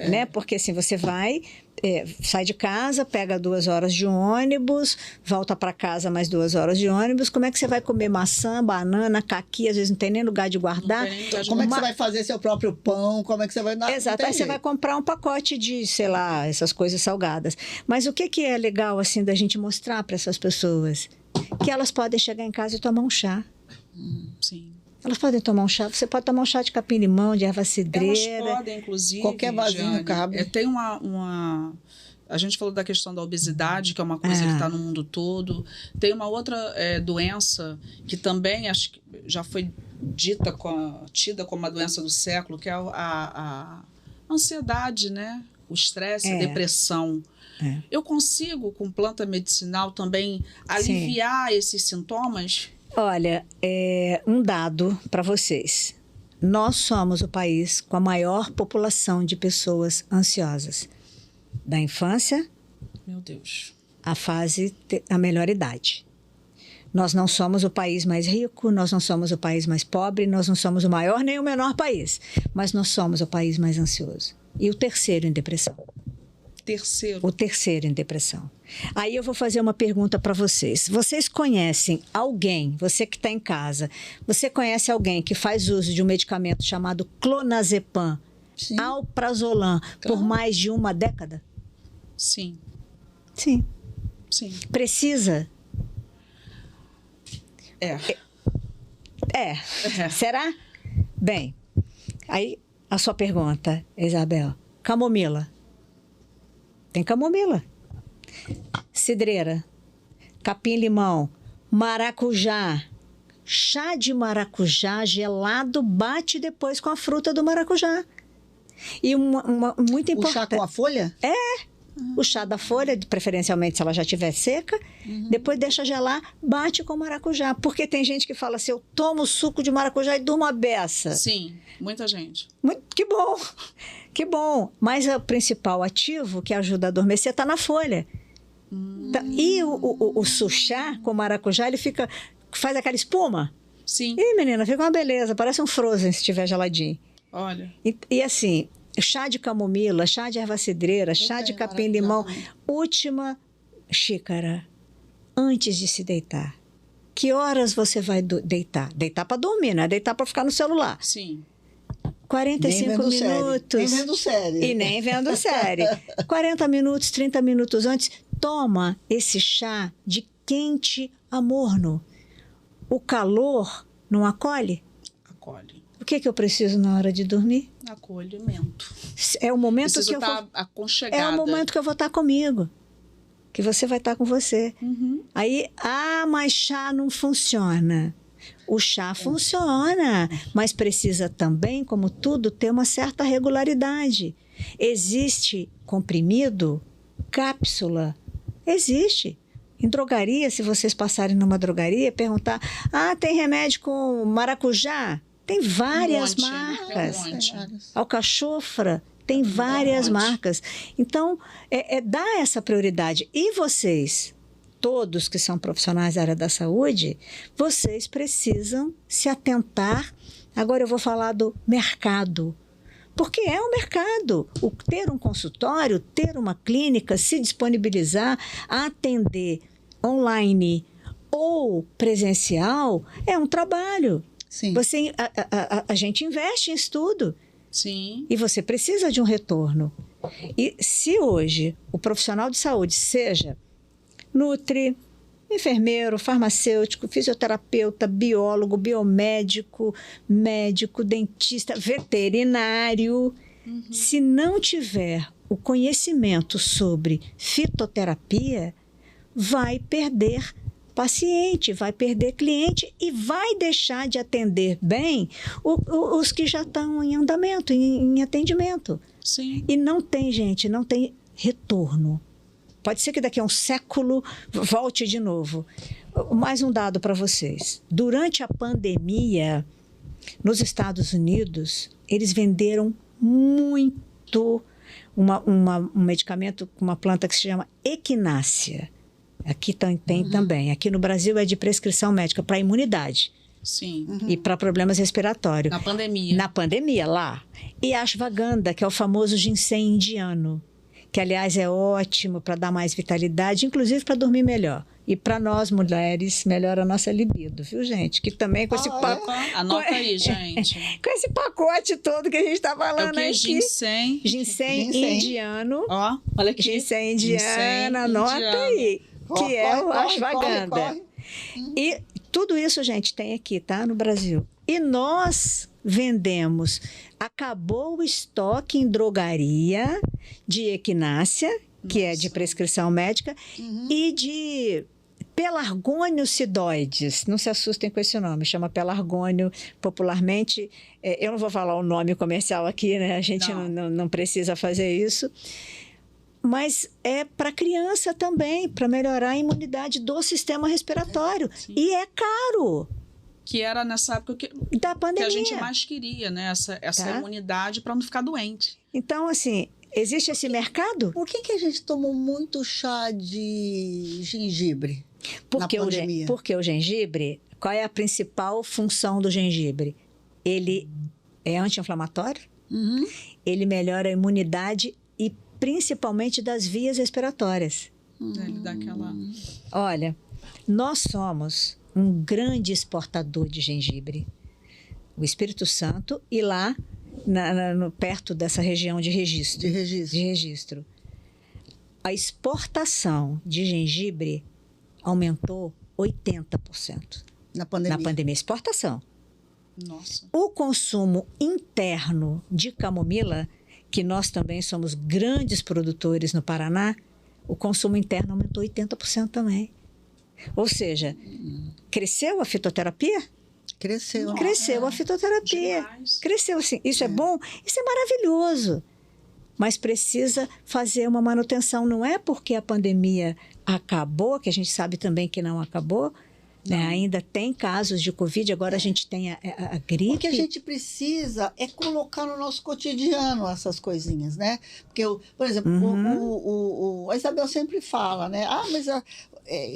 Né? Porque assim, você sai de casa, pega 2 horas de ônibus, volta para casa mais 2 horas de ônibus. Como é que você vai comer maçã, banana, caqui? Às vezes não tem nem lugar de guardar. Como é que você vai fazer seu próprio pão? Como é que você vai... Exato, aí você vai comprar um pacote de, sei lá, essas coisas salgadas. Mas o que é legal, assim, da gente mostrar para essas pessoas? Que elas podem chegar em casa e tomar um chá. Sim. Elas podem tomar um chá. Você pode tomar um chá de capim-limão, de erva cidreira. Elas podem, inclusive. Qualquer vasinho cabe. Tem uma... A gente falou da questão da obesidade, que é uma coisa que está no mundo todo. Tem uma outra doença que também acho que já foi tida como a doença do século, que é a ansiedade, né? O estresse, a depressão. Eu consigo, com planta medicinal, também aliviar esses sintomas? Olha, um dado para vocês. Nós somos o país com a maior população de pessoas ansiosas. Da infância, meu Deus, a melhor idade. Nós não somos o país mais rico, nós não somos o país mais pobre, nós não somos o maior nem o menor país, mas nós somos o país mais ansioso. E o terceiro em depressão. O terceiro em depressão. Aí eu vou fazer uma pergunta para vocês. Vocês conhecem alguém, você que está em casa, você conhece alguém que faz uso de um medicamento chamado clonazepam, alprazolam, por mais de 1 década? Sim. Sim. Sim. Precisa? Será? Bem, aí a sua pergunta, Isabel. Camomila. Tem camomila. Cidreira. Capim-limão. Maracujá. Chá de maracujá gelado bate depois com a fruta do maracujá. E muito importante... O chá com a folha? O chá da folha, preferencialmente se ela já estiver seca, depois deixa gelar, bate com maracujá. Porque tem gente que fala assim, eu tomo suco de maracujá e durmo a beça. Sim, muita gente. Que bom, que bom. Mas o principal ativo que ajuda a adormecer está na folha. E o chá com maracujá, ele faz aquela espuma. Sim. E menina, fica uma beleza, parece um Frozen se estiver geladinho. Olha. E assim... Chá de camomila, chá de erva cidreira, chá de capim-limão. Última xícara, antes de se deitar. Que horas você vai deitar? Deitar para dormir, não é deitar para ficar no celular. Sim. 45 minutos. Nem vendo série. E nem vendo série. 40 minutos, 30 minutos antes, toma esse chá de quente a morno. O calor não acolhe? Acolhe. O que eu preciso na hora de dormir? Acolhimento. É o momento Preciso que eu estar vou... aconchegada. É o momento que eu vou estar comigo. Que você vai estar com você. Aí, mas chá não funciona. O chá funciona, mas precisa também, como tudo, ter uma certa regularidade. Existe comprimido, cápsula. Existe. Em drogaria, se vocês passarem numa drogaria, perguntar, tem remédio com maracujá? Tem várias marcas. Alcachofra, tem várias marcas. Então, dar essa prioridade. E vocês, todos que são profissionais da área da saúde, vocês precisam se atentar. Agora eu vou falar do mercado. Porque é um mercado. Ter um consultório, ter uma clínica, se disponibilizar, atender online ou presencial, é um trabalho. Sim. A gente investe em estudo. Sim. E você precisa de um retorno. E se hoje o profissional de saúde seja nutri, enfermeiro, farmacêutico, fisioterapeuta, biólogo, biomédico, médico, dentista, veterinário. Se não tiver o conhecimento sobre fitoterapia, vai perder paciente, vai perder cliente e vai deixar de atender bem os que já estão em andamento, em atendimento. Sim. E não tem, gente, não tem retorno. Pode ser que daqui a um século volte de novo. Mais um dado para vocês. Durante a pandemia, nos Estados Unidos, eles venderam muito um medicamento, uma planta que se chama equinácea. Aqui tem também. Aqui no Brasil é de prescrição médica para imunidade. Sim. E para problemas respiratórios. Na pandemia. Na pandemia, lá. E a ashwagandha, que é o famoso ginseng indiano, que, aliás, é ótimo para dar mais vitalidade, inclusive para dormir melhor. E para nós, mulheres, melhora a nossa libido, viu, gente? Que também com esse pacote... Anota aí, gente. Com esse pacote todo que a gente está falando aqui. Ginseng. Ginseng indiano. Ó, olha aqui. Ginseng indiano, anota aí. Que é o ashwagandha. E tudo isso, gente, tem aqui, tá? No Brasil. E nós vendemos. Acabou o estoque em drogaria de equinácea, que é de prescrição médica, e de pelargônio sidoides. Não se assustem com esse nome, chama pelargônio popularmente. Eu não vou falar o nome comercial aqui, né? A gente não precisa fazer isso. Mas é para criança também, para melhorar a imunidade do sistema respiratório. Sim. E é caro. Que era nessa época da pandemia. Que a gente mais queria, né? Essa imunidade para não ficar doente. Então, assim, existe esse mercado? Por que a gente tomou muito chá de gengibre na pandemia? Porque o gengibre, qual é a principal função do gengibre? Ele é anti-inflamatório, ele melhora a imunidade e principalmente das vias respiratórias. Ele dá aquela... Olha, nós somos um grande exportador de gengibre. O Espírito Santo e lá, perto dessa região de registro. A exportação de gengibre aumentou 80%. Na pandemia. Na pandemia, exportação. Nossa. O consumo interno de camomila, que nós também somos grandes produtores no Paraná, o consumo interno aumentou 80% também. Ou seja, cresceu a fitoterapia? Cresceu. Cresceu a fitoterapia. Demais. Cresceu, assim. Isso é bom? Isso é maravilhoso. Mas precisa fazer uma manutenção. Não é porque a pandemia acabou, que a gente sabe também que não acabou, né? Ainda tem casos de Covid, agora a gente tem a gripe. O que a gente precisa é colocar no nosso cotidiano essas coisinhas, né? Porque, por exemplo, a Isabel sempre fala, né? Mas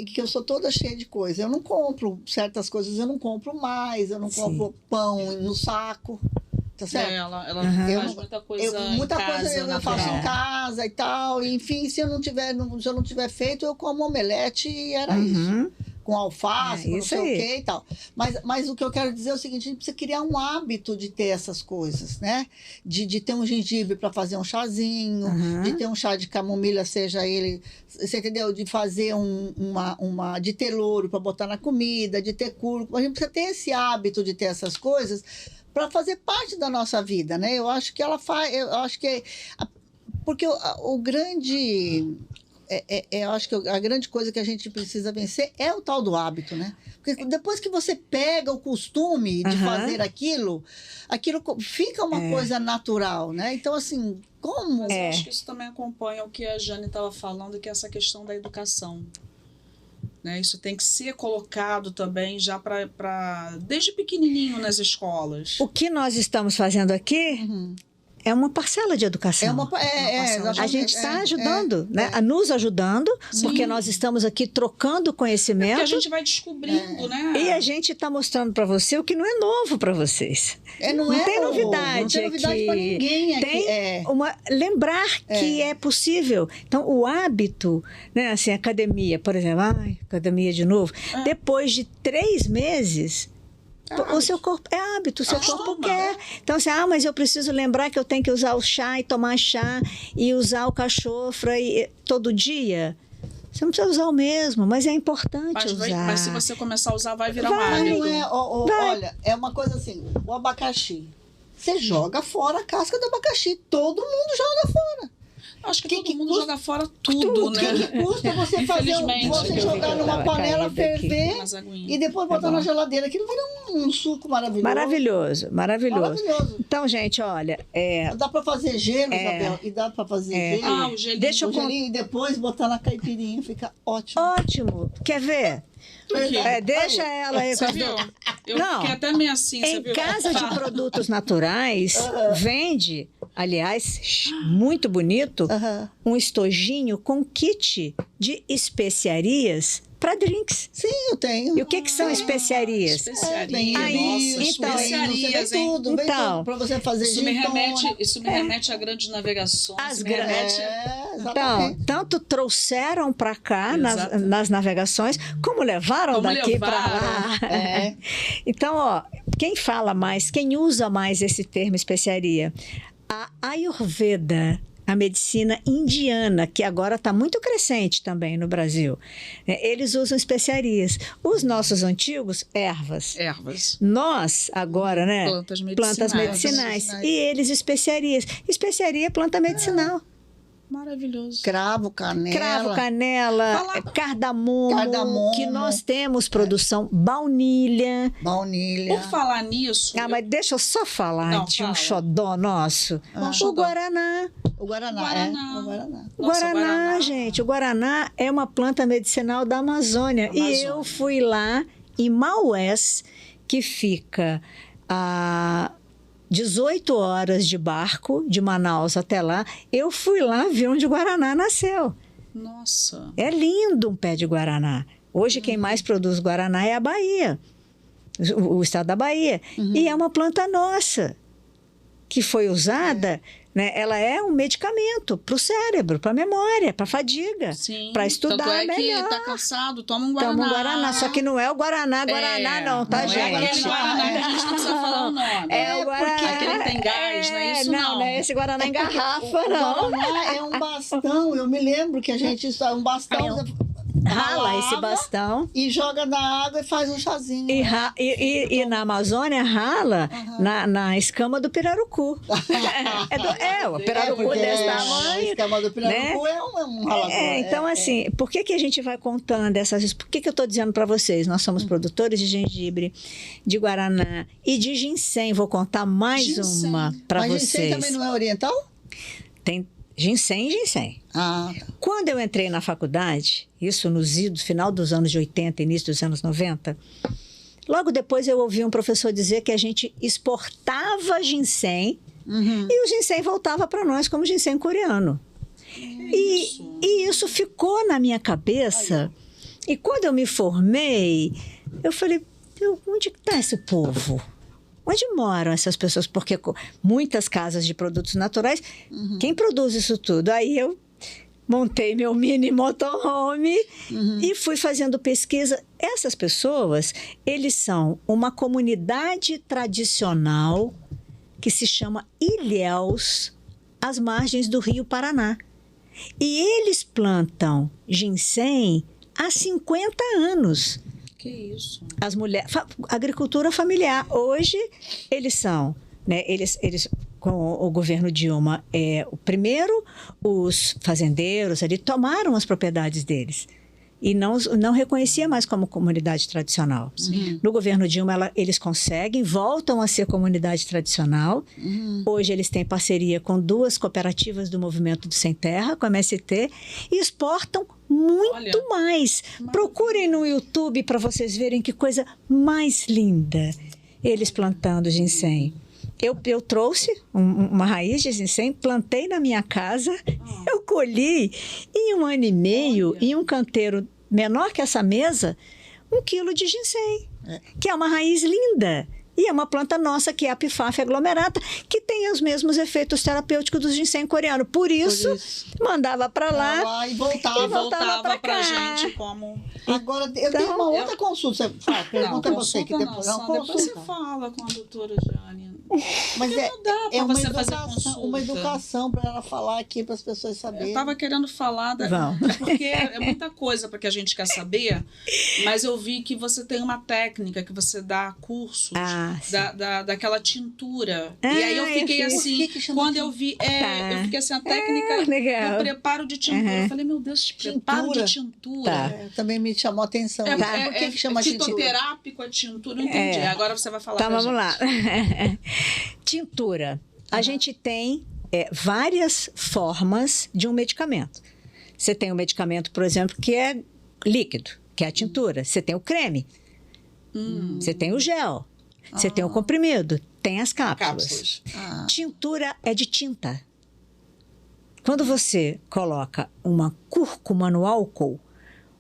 que eu sou toda cheia de coisa. Eu não compro certas coisas, eu não compro mais, eu não compro pão no saco. Tá certo? Ela faz muita coisa muita em casa, coisa eu faço em casa e tal. Enfim, se eu não tiver feito, eu como omelete e era isso. Com alface, com não sei o que e tal. Mas o que eu quero dizer é o seguinte: a gente precisa criar um hábito de ter essas coisas, né? De ter um gengibre para fazer um chazinho, de ter um chá de camomila, seja ele, você entendeu? De fazer de ter louro para botar na comida, de ter cúrcuma. A gente precisa ter esse hábito de ter essas coisas para fazer parte da nossa vida, né? Eu acho que ela faz, porque o grande... eu acho que a grande coisa que a gente precisa vencer é o tal do hábito, né? Porque depois que você pega o costume de fazer aquilo fica uma coisa natural, né? Então, assim, como... Mas eu acho que isso também acompanha o que a Jane estava falando, que é essa questão da educação. Né? Isso tem que ser colocado também já desde pequenininho nas escolas. O que nós estamos fazendo aqui... É uma parcela de educação. A gente está ajudando, né? Nos ajudando, porque nós estamos aqui trocando conhecimento. Porque a gente vai descobrindo, né? E a gente está mostrando para você o que não é novo para vocês. Não tem novidade. Não tem novidade para ninguém aqui. Tem lembrar que é possível. Então, o hábito, né? Assim, academia, por exemplo, academia de novo. Depois de 3 meses... O seu corpo é hábito, o seu corpo quer. Então, assim, mas eu preciso lembrar que eu tenho que usar o chá e tomar chá e usar o cachofra todo dia. Você não precisa usar o mesmo, mas é importante usar. Mas se você começar a usar, vai virar um Vai. hábito. Não é, olha, é uma coisa assim, o abacaxi. Você joga fora a casca do abacaxi. Todo mundo joga fora. Acho que Que todo que mundo custa? joga fora tudo, né? O que custa você fazer, Infelizmente. você jogar numa panela, ferver Umas aguinhas. e depois botar bom. na geladeira. Aquilo vira um suco maravilhoso. Maravilhoso. Maravilhoso. Então, gente, olha, Dá pra fazer gelo, Isabel, e dá pra fazer gelo. Ah, o gelinho. Deixa eu O gelinho e depois botar na caipirinha, fica ótimo. ótimo. Quer ver? Aqui. Deixa ela aí. Você viu? Eu Não. fiquei até meio assim, você Em viu? casa de produtos naturais, vende, aliás, muito bonito, Aham. um estojinho com kit de especiarias para drinks. Sim, eu tenho. E o que são especiarias? Especiarias. Vem Aí, Nossa, então, especiarias, vem hein? tudo, vem Então, tudo. Pra você fazer Isso me gin tônica. remete a grandes navegações. As me grandes- remete... É, Então, exatamente. tanto trouxeram para cá Exato. nas navegações, como levaram Como daqui para levaram. lá. É. Então, ó, quem fala mais, quem usa mais esse termo especiaria? A Ayurveda, a medicina indiana, que agora está muito crescente também no Brasil. Eles usam especiarias. Os nossos antigos, ervas. Ervas. Nós, agora, né? Plantas Plantas medicinais. E eles, especiarias. Especiaria é planta medicinal. Maravilhoso. Cravo, canela. Cravo, canela, Fala- cardamomo, que nós temos produção, baunilha. Baunilha. Por falar nisso, Ah, mas deixa eu só falar Não, de um fala. xodó nosso. Qual O xodó? Guaraná. O Guaraná, Guaraná. o Guaraná. O Nossa, Guaraná, gente, o Guaraná é uma planta medicinal da Amazônia. E eu fui lá em Maués, que fica a 18 horas de barco, de Manaus até lá. Eu fui lá ver onde o Guaraná nasceu. Nossa. É lindo um pé de Guaraná. Hoje quem mais produz Guaraná é a Bahia, o estado da Bahia. E é uma planta nossa, que foi usada, né? Ela é um medicamento para o cérebro, para a memória, para a fadiga, Sim. para estudar Tanto é melhor. que tá cansado, toma um Guaraná. Toma um Guaraná, só que não é o Guaraná, não, tá, não gente? É aquele Guaraná que a gente não precisa falar o nome. É o Guaraná. Aquele que tem gás, não é isso Não, não é esse Guaraná em garrafa, O não. Guaraná é um bastão. Eu me lembro que a gente usa um bastão. você Rala esse ralava bastão. E joga na água e faz um chazinho. E na Amazônia rala na escama do pirarucu. O pirarucu porque desse a tamanho. escama do pirarucu é um ralador. Então, assim, por que a gente vai contando essas... Por que eu estou dizendo para vocês? Nós somos produtores de gengibre, de guaraná e de ginseng. Vou contar mais Ginseng. uma para Mas vocês. ginseng também não é oriental? Tem ginseng e ginseng. Ah, tá. Quando eu entrei na faculdade, isso no final dos anos de 80, início dos anos 90, logo depois eu ouvi um professor dizer que a gente exportava ginseng e o ginseng voltava para nós como ginseng coreano. E isso ficou na minha cabeça. E quando eu me formei, eu falei, onde está esse povo? Onde moram essas pessoas? Porque muitas casas de produtos naturais, quem produz isso tudo? Aí eu montei meu mini motorhome e fui fazendo pesquisa. Essas pessoas, eles são uma comunidade tradicional que se chama Ilhéus, às margens do Rio Paraná. E eles plantam ginseng há 50 anos. Que isso? As mulheres, agricultura familiar. Hoje, eles são, né, eles com o governo Dilma, primeiro os fazendeiros ali tomaram as propriedades deles e não reconhecia mais como comunidade tradicional. No governo Dilma, eles conseguem, voltam a ser comunidade tradicional. Hoje eles têm parceria com 2 cooperativas do Movimento do Sem Terra, com a MST, e exportam muito mais. Procurem no YouTube para vocês verem que coisa mais linda eles plantando ginseng. Eu trouxe uma raiz de ginseng, plantei na minha casa, eu colhi em 1 ano e meio, em um canteiro menor que essa mesa, 1 quilo de ginseng, que é uma raiz linda. E é uma planta nossa, que é a Epiphypha aglomerata, que tem os mesmos efeitos terapêuticos do ginseng coreano. Por isso, mandava para lá e E voltava. voltava pra cá. gente como... Agora, eu tenho uma outra consulta. Pergunta a você que depois é uma depois você consulta. fala com a doutora Jane. Mas não dá pra uma você fazer educação, consulta. uma educação para ela falar aqui, para as pessoas saberem. Eu tava querendo falar, porque é muita coisa para que a gente quer saber, mas eu vi que você tem uma técnica que você dá cursos daquela tintura. E aí eu fiquei assim, quando eu vi, eu fiquei assim, a técnica do preparo de tintura. Eu falei, meu Deus, preparo de tintura. Também me chamou a atenção. Por que chama tintura? Fitoterápico a tintura, não entendi. Agora você vai falar pra vamos gente. lá. Tintura. A gente tem várias formas de um medicamento. Você tem um medicamento, por exemplo, que é líquido, que é a tintura. Você tem o creme. Você tem o gel. Você tem o comprimido. Tem as cápsulas. Tintura é de tinta. Quando você coloca uma cúrcuma no álcool,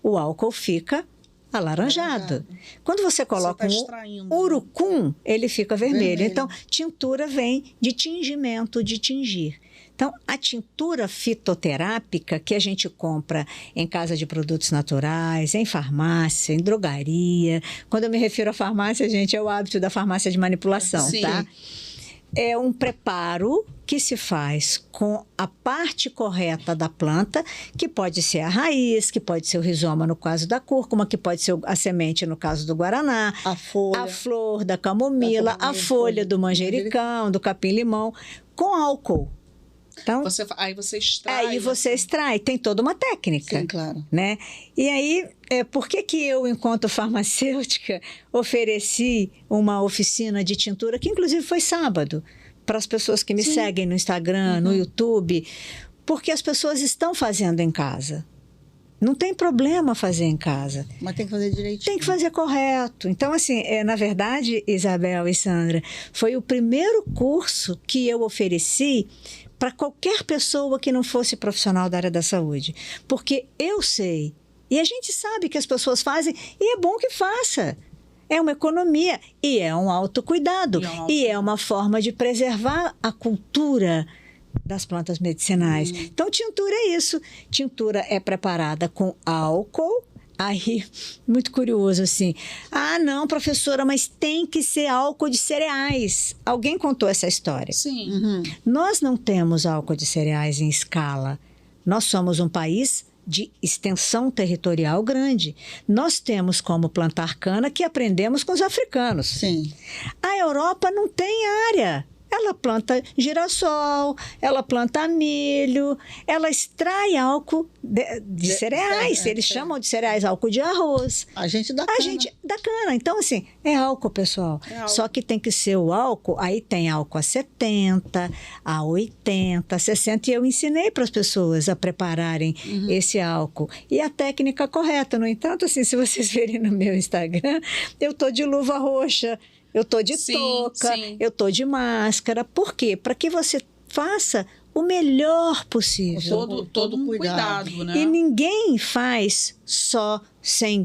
o álcool fica alaranjado. Quando você coloca um urucum, ele fica vermelho. Então, tintura vem de tingimento, de tingir. Então, a tintura fitoterápica que a gente compra em casa de produtos naturais, em farmácia, em drogaria. Quando eu me refiro à farmácia, gente, é o hábito da farmácia de manipulação, tá? É um preparo que se faz com a parte correta da planta, que pode ser a raiz, que pode ser o rizoma no caso da cúrcuma, que pode ser a semente no caso do guaraná, a flor da camomila, a folha do manjericão, do capim-limão, com álcool. Então, aí você extrai. Aí você extrai, tem toda uma técnica. Sim, claro. Né? E aí, por que eu, enquanto farmacêutica, ofereci uma oficina de tintura, que inclusive foi sábado, para as pessoas que me seguem no Instagram, no YouTube, porque as pessoas estão fazendo em casa. Não tem problema fazer em casa. Mas tem que fazer direitinho. Tem que fazer correto. Então, assim, na verdade, Isabel e Sandra, foi o primeiro curso que eu ofereci para qualquer pessoa que não fosse profissional da área da saúde. Porque eu sei, e a gente sabe que as pessoas fazem, e é bom que faça. É uma economia, e é um autocuidado, e é uma forma de preservar a cultura das plantas medicinais. Então, tintura é isso. Tintura é preparada com álcool. Aí, muito curioso assim. Ah, não, professora, mas tem que ser álcool de cereais. Alguém contou essa história? Sim. Nós não temos álcool de cereais em escala. Nós somos um país de extensão territorial grande. Nós temos como plantar cana que aprendemos com os africanos. Sim. A Europa não tem área. Ela planta girassol, ela planta milho, ela extrai álcool de cereais. Eles chamam de cereais álcool de arroz. A gente dá cana. A gente dá cana. Então, assim, é álcool, pessoal. Só que tem que ser o álcool, aí tem álcool a 70, a 80, a 60. E eu ensinei para as pessoas a prepararem esse álcool. E a técnica correta. No entanto, assim, se vocês verem no meu Instagram, eu tô de luva roxa. Eu tô de touca, eu tô de máscara. Por quê? Para que você faça o melhor possível. Todo um cuidado, né? E ninguém faz só 100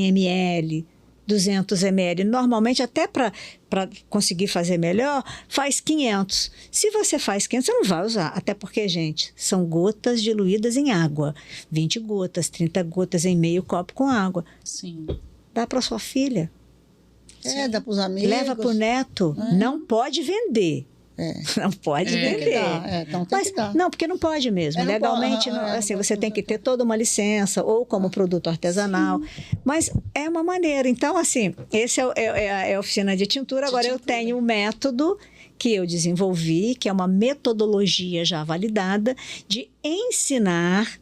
ml, 200 ml. Normalmente, até para conseguir fazer melhor, faz 500. Se você faz 500, você não vai usar. Até porque, gente, são gotas diluídas em água. 20 gotas, 30 gotas em meio copo com água. Sim. Dá para sua filha. Dá para os amigos. Leva para o neto. Não pode vender. Não pode vender. Então tem que dar. Não, porque não pode mesmo. Legalmente, assim, você tem que ter toda uma licença, ou como produto artesanal. Mas é uma maneira. Então, assim, esse é a oficina de tintura. Agora, eu tenho um método que eu desenvolvi, que é uma metodologia já validada, de ensinar,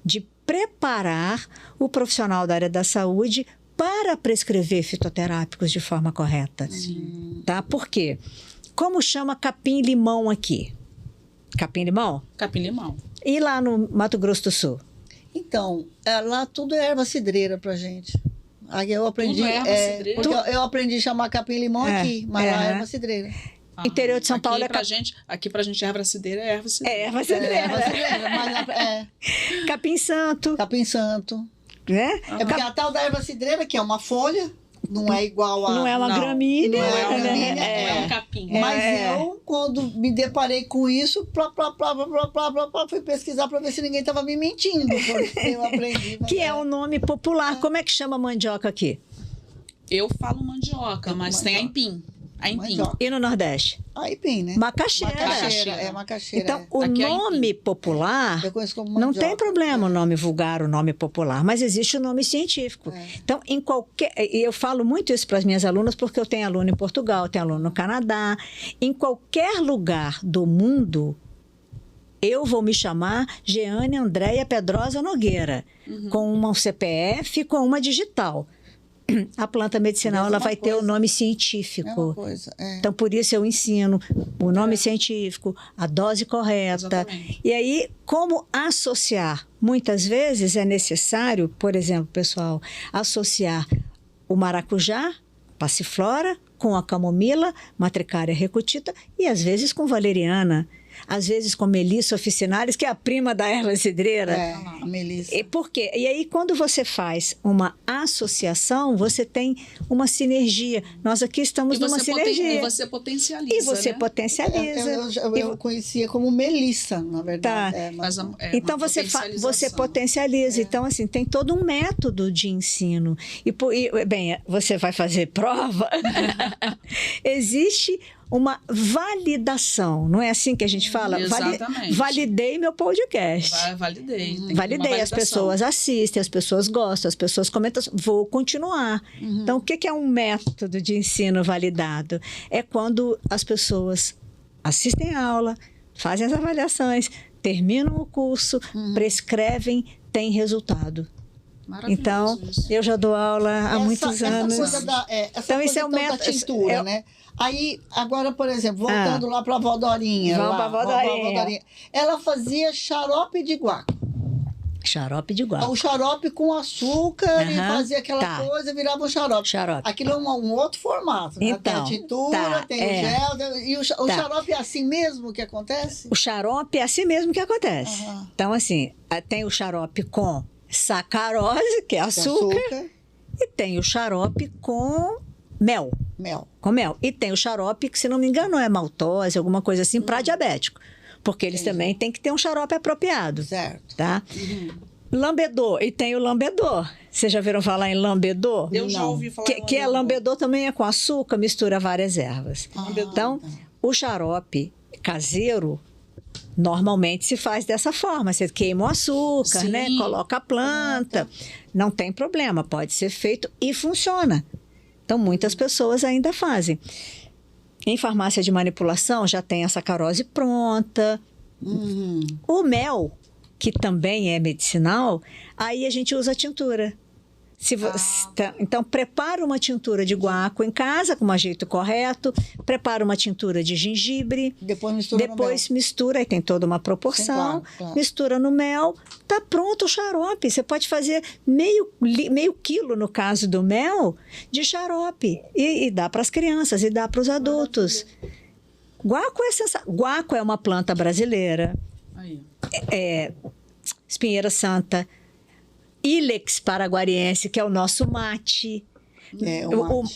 de preparar o profissional da área da saúde para prescrever fitoterápicos de forma correta. Tá? Por quê? Como chama capim-limão aqui? Capim-limão? Capim-limão. E lá no Mato Grosso do Sul? Então, lá tudo é erva cidreira pra gente. Aí eu aprendi. Tudo é erva cidreira? Porque eu aprendi a chamar capim-limão aqui, mas lá é erva cidreira. Interior de São Paulo aqui pra gente erva cidreira é erva cidreira. É erva cidreira. Erva cidreira, mas Capim santo. Capim santo. Né? É porque a tal da erva cidreira, que é uma folha. não é igual a... Não é uma gramínea. não é uma né? gramínea, Não é um capim. Mas eu, quando me deparei com isso, fui pesquisar para ver se ninguém estava me mentindo, porque eu aprendi. Que é um nome popular. Como é que chama mandioca aqui? Eu falo mandioca, mas tem aipim. Aipim. Mandioca. E no Nordeste? Aipim, né? Macaxeira. Macaxeira. Então, o Aqui é nome popular, Eu conheço como não mandioca. tem problema o nome vulgar, o nome popular, mas existe o nome científico. Então, em qualquer... E eu falo muito isso para as minhas alunas, porque eu tenho aluno em Portugal, tenho aluno no Canadá. Em qualquer lugar do mundo, eu vou me chamar Jeane Andréia Pedrosa Nogueira, com um CPF, com uma digital. A planta medicinal ela vai ter o nome É uma científico. coisa. Então, por isso eu ensino o nome científico, a dose correta. Exatamente. E aí, como associar? Muitas vezes é necessário, por exemplo, pessoal, associar o maracujá, passiflora, com a camomila, matricária recutita e, às vezes, com valeriana. Às vezes com Melissa officinalis, que é a prima da erva cidreira. A Melissa. E por quê? E aí, quando você faz uma associação, você tem uma sinergia. Nós aqui estamos numa sinergia. E você potencializa, E você né? potencializa. Eu conhecia como Melissa, na verdade. Tá. Mas Então, você potencializa. Então, assim, tem todo um método de ensino. Bem, você vai fazer prova? Existe uma validação, não é assim que a gente fala? Exatamente. Validei meu podcast. Validei. Tem Validei, as pessoas assistem, as pessoas gostam, as pessoas comentam, vou continuar. Então, o que é um método de ensino validado? É quando as pessoas assistem a aula, fazem as avaliações, terminam o curso, prescrevem, têm resultado. Então, isso. eu já dou aula há muitos anos. Então, isso é o método da tintura, né? Aí, agora, por exemplo, voltando lá para a Vó Dorinha. Vamos para a Vó Dorinha. Ela fazia xarope de guaco. Xarope de guaco. O xarope com açúcar e fazia aquela coisa, virava um xarope. Aquilo é um outro formato, né? Então, tem a tintura, tem o gel. E o xarope é assim mesmo que acontece? O xarope é assim mesmo que acontece. Então, assim, tem o xarope com sacarose, que é açúcar. E tem o xarope com mel. Com mel. E tem o xarope, que se não me engano é maltose, alguma coisa assim, para diabético. Porque eles também têm que ter um xarope apropriado. Certo. Tá? Lambedor. E tem o lambedor. Vocês já viram falar em lambedor? Eu já ouvi falar em que é lambedor também é com açúcar, mistura várias ervas. Então, o xarope caseiro normalmente se faz dessa forma. Você queima o açúcar, né? Coloca a planta. Não tem problema, pode ser feito e funciona. Então, muitas pessoas ainda fazem. Em farmácia de manipulação, já tem a sacarose pronta. O mel, que também é medicinal, aí a gente usa a tintura. Então, prepara uma tintura de guaco em casa, com o jeito correto. Prepara uma tintura de gengibre. Depois mistura, aí tem toda uma proporção. Sim, claro. Mistura no mel. Tá pronto o xarope. Você pode fazer meio quilo, no caso do mel, de xarope. E dá para as crianças, e dá para os adultos. Guaco é uma planta brasileira. Aí. Espinheira Santa. Ilex paraguariense, que é o nosso mate.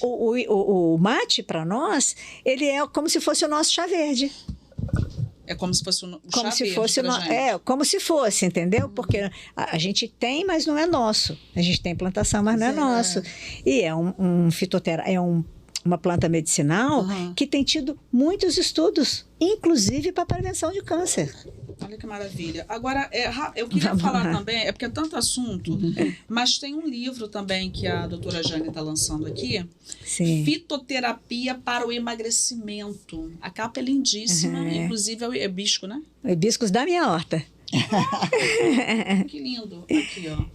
O mate, para nós, ele é como se fosse o nosso chá verde. É como se fosse o chá como verde se fosse como se fosse, entendeu? Porque a gente tem, mas não é nosso. A gente tem plantação, mas não é nosso. E é uma planta medicinal que tem tido muitos estudos, inclusive para prevenção de câncer. Olha que maravilha. Agora, eu queria falar também, porque é tanto assunto, mas tem um livro também que a doutora Jane está lançando aqui. Sim. Fitoterapia para o emagrecimento. A capa é lindíssima, inclusive é o hibisco, né? O hibiscus da minha horta. Que lindo. Aqui, ó.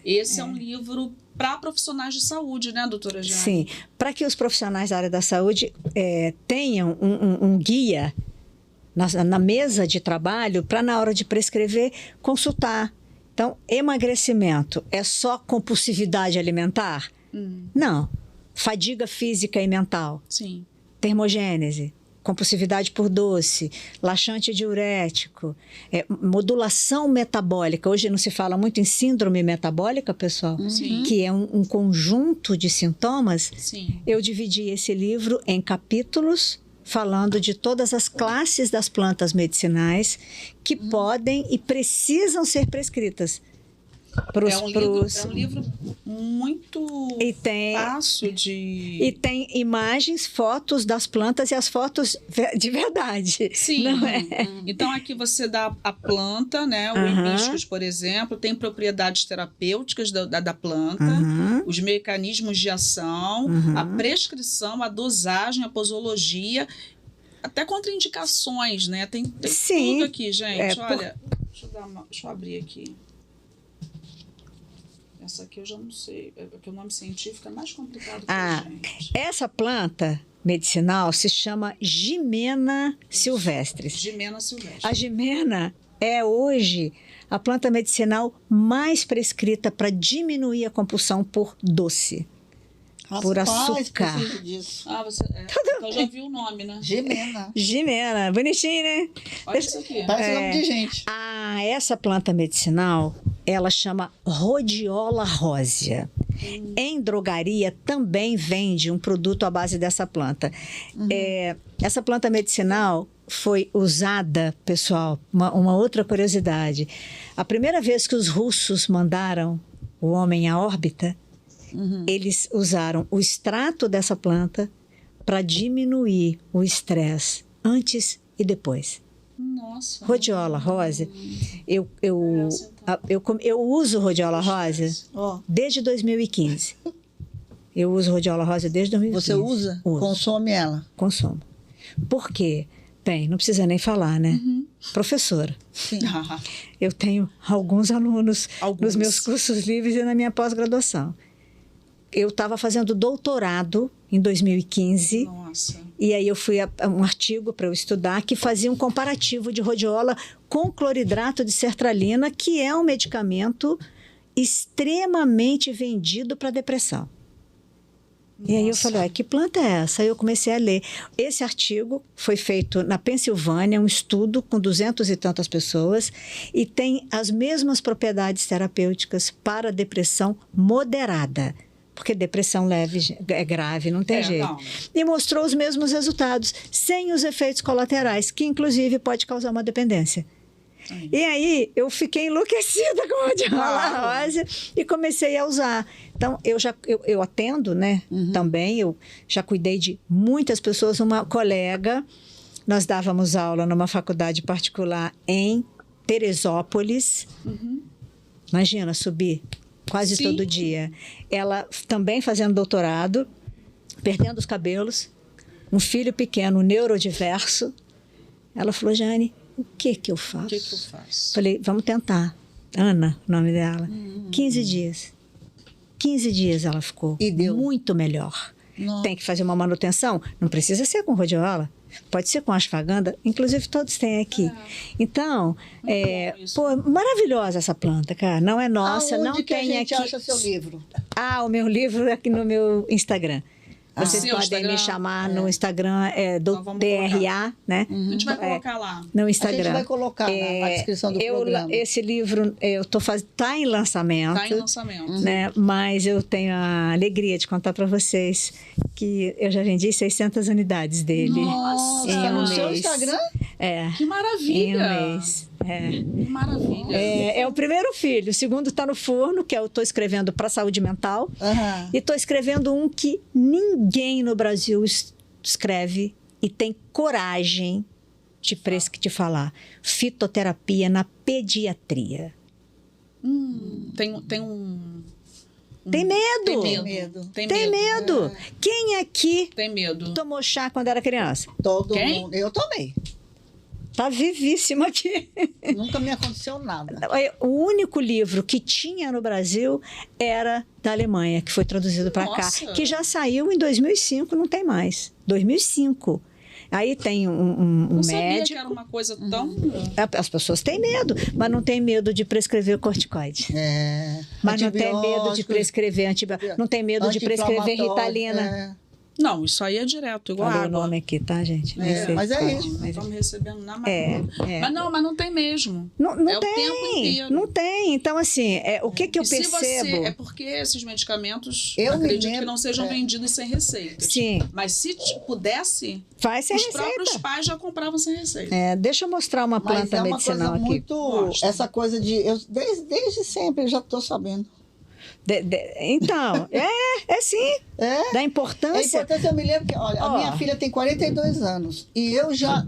Esse é um livro para profissionais de saúde, né, doutora Jane? Sim. Para que os profissionais da área da saúde tenham um guia na mesa de trabalho para, na hora de prescrever, consultar. Então, emagrecimento é só compulsividade alimentar? Não. Fadiga física e mental? Sim. Termogênese? compulsividade por doce, laxante diurético, modulação metabólica. Hoje não se fala muito em síndrome metabólica, pessoal, Sim. que é um conjunto de sintomas. Sim. Eu dividi esse livro em capítulos, falando de todas as classes das plantas medicinais que podem e precisam ser prescritas. É um livro muito fácil de... E tem imagens, fotos das plantas e as fotos de verdade. Sim. Não é? Então, aqui você dá a planta, né? O hibiscus, por exemplo, tem propriedades terapêuticas da planta, os mecanismos de ação, a prescrição, a dosagem, a posologia, até contraindicações, né? Tem tudo aqui, gente. Olha, deixa eu abrir aqui. Essa aqui eu já não sei, porque o nome científico é mais complicado que a gente. Essa planta medicinal se chama Gimena silvestris. Gimena silvestre. A gimena é hoje a planta medicinal mais prescrita para diminuir a compulsão por doce, por açúcar. Preciso disso. Você então já viu o nome, né? Gimena. Gimena, bonitinho, né? Olha isso aqui. Parece nome de gente. Essa planta medicinal, ela chama Rhodiola rósea. Em drogaria também vende um produto à base dessa planta. Essa planta medicinal foi usada, pessoal, uma outra curiosidade. A primeira vez que os russos mandaram o homem à órbita, eles usaram o extrato dessa planta para diminuir o estresse antes e depois. Nossa. Rhodiola rósea, eu uso rhodiola rósea desde 2015. Eu uso rhodiola rósea desde 2015. Você usa? Uso. Consome ela? Consumo. Por quê? Bem, não precisa nem falar, né? Professora. Sim. Eu tenho alguns alunos nos meus cursos livres e na minha pós-graduação. Eu estava fazendo doutorado em 2015. Nossa. E aí eu fui a um artigo para eu estudar que fazia um comparativo de rhodiola com cloridrato de sertralina, que é um medicamento extremamente vendido para depressão. E aí eu falei, que planta é essa? Aí eu comecei a ler. Esse artigo foi feito na Pensilvânia, um estudo com 200 e tantas pessoas, e tem as mesmas propriedades terapêuticas para depressão moderada. Porque depressão leve é grave, não tem jeito. Não. E mostrou os mesmos resultados, sem os efeitos colaterais, que inclusive pode causar uma dependência. E aí eu fiquei enlouquecida com a rhodiola rósea e comecei a usar. Então eu atendo, né? Também eu já cuidei de muitas pessoas. Uma colega, nós dávamos aula numa faculdade particular em Teresópolis. Imagina subir quase todo dia. Ela também fazendo doutorado, perdendo os cabelos, um filho pequeno, neurodiverso. Ela falou, Jane, o que eu faço? O que eu faço? Falei, vamos tentar. Ana, o nome dela. 15 dias. 15 dias ela ficou. E deu. Muito melhor. Nossa. Tem que fazer uma manutenção? Não precisa ser com rhodiola. Pode ser com ashwagandha, inclusive todos têm aqui. Então, maravilhosa essa planta, cara. Não é nossa, Aonde não que tem a gente aqui. acha seu livro? O meu livro é aqui no meu Instagram. Vocês Seu podem Instagram? me chamar no Instagram, do Então, vamos DRA, né? A gente vai colocar lá. No A Instagram. gente vai colocar na descrição do programa. Esse livro tá em lançamento. Está em lançamento. Né? Mas eu tenho a alegria de contar para vocês que eu já vendi 600 unidades dele. Nossa, em um no seu mês. Instagram? Que maravilha! Em um mês. Que maravilha! É o primeiro filho. O segundo está no forno, que eu estou escrevendo para saúde mental. E estou escrevendo um que ninguém no Brasil escreve e tem coragem de falar. Fitoterapia na pediatria. Tem medo. Tem medo. Quem aqui tem medo? tomou chá quando era criança? Todo mundo. Eu tomei. Tá vivíssimo aqui. Nunca me aconteceu nada. O único livro que tinha no Brasil era da Alemanha, que foi traduzido para cá, que já saiu em 2005, não tem mais. 2005. Aí tem um não sabia médico. Que era uma coisa tão... As pessoas têm medo, mas não tem medo de prescrever corticoide. Mas não tem medo de prescrever antibiótico. Não tem medo de prescrever Ritalina. Não, isso aí é direto, igual Olha o água. nome aqui, tá, gente? Nem sei mas é qual, isso. Nós estamos recebendo na mão. É. Mas não tem mesmo. Não É o tem, tempo inteiro. não tem. Então, assim, o que eu E se percebo... é porque esses medicamentos, Eu me acredito que lembro- não sejam vendidos sem receita. Sim, Mas se pudesse, faz sem os receita. próprios pais já compravam sem receita. Deixa eu mostrar uma Mas planta é uma medicinal coisa aqui. muito... Mostra. Essa coisa de... Desde sempre eu já estou sabendo. Então, sim. É. Da É importância. importante, eu me lembro que, olha, a minha filha tem 42 anos e eu já,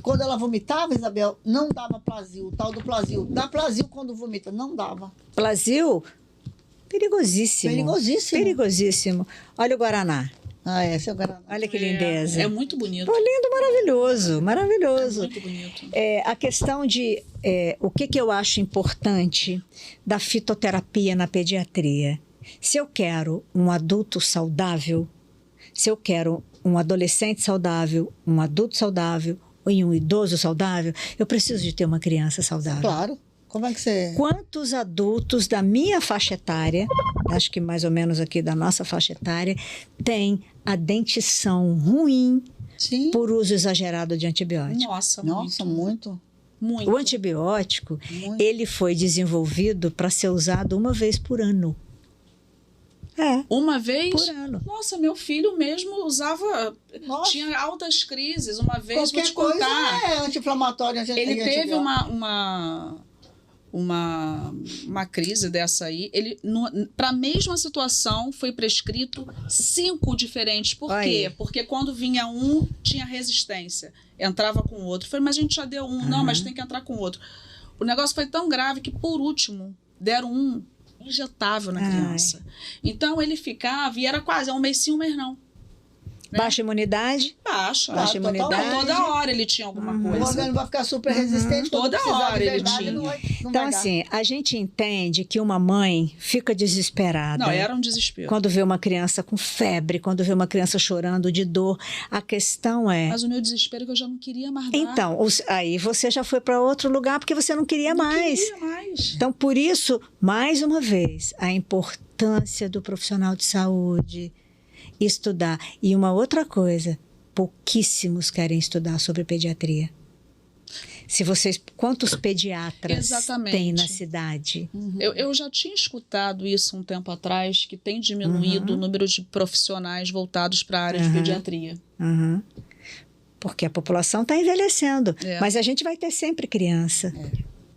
quando ela vomitava, Isabel, não dava Plasil, o tal do Plasil. Dá Plasil quando vomita, não dava. Plasil, perigosíssimo. Perigosíssimo. Perigosíssimo. Olha o Guaraná. Seu Guaraná. Olha que lindeza. É muito bonito. Pô, lindo, maravilhoso, maravilhoso. Muito bonito. A questão de o que eu acho importante da fitoterapia na pediatria. Se eu quero um adulto saudável, se eu quero um adolescente saudável, um adulto saudável e um idoso saudável, eu preciso de ter uma criança saudável. Claro. Como é que você... Quantos adultos da minha faixa etária, acho que mais ou menos aqui da nossa faixa etária, têm a dentição ruim Sim. por uso exagerado de antibiótico? Nossa, muito. Muito. O antibiótico, Muito. ele foi desenvolvido para ser usado uma vez por ano. Uma vez? Por ano. Nossa, meu filho mesmo usava... Nossa. Tinha altas crises. Uma vez, vou Qualquer te coisa contar. é anti-inflamatório. Ele teve uma crise dessa aí. Para a mesma situação, foi prescrito 5 diferentes. Por Aí. quê? Porque quando vinha um, tinha resistência. Entrava com o outro. Falei, mas a gente já deu um. Não, mas tem que entrar com o outro. O negócio foi tão grave que, por último, deram um injetável na criança. Então, ele ficava, e era quase, um mês sim, um mês não. Baixa imunidade. Baixa. Baixa totalmente. imunidade. Toda hora ele tinha alguma O coisa. órgão vai ficar super resistente. Quando Toda precisar hora de ele verdade, tinha. não Então, vai dar. assim, a gente entende que uma mãe fica desesperada. Não, era um desespero. Quando vê uma criança com febre, quando vê uma criança chorando de dor. A questão é... Mas o meu desespero é que eu já não queria mais dar. Então, aí você já foi para outro lugar porque você não queria mais. Não queria mais. Então, por isso, mais uma vez, a importância do profissional de saúde estudar. E uma outra coisa, pouquíssimos querem estudar sobre pediatria. Quantos pediatras Exatamente. tem na cidade? Eu já tinha escutado isso um tempo atrás, que tem diminuído o número de profissionais voltados para a área de pediatria. Uhum. Porque a população está envelhecendo. É. Mas a gente vai ter sempre criança.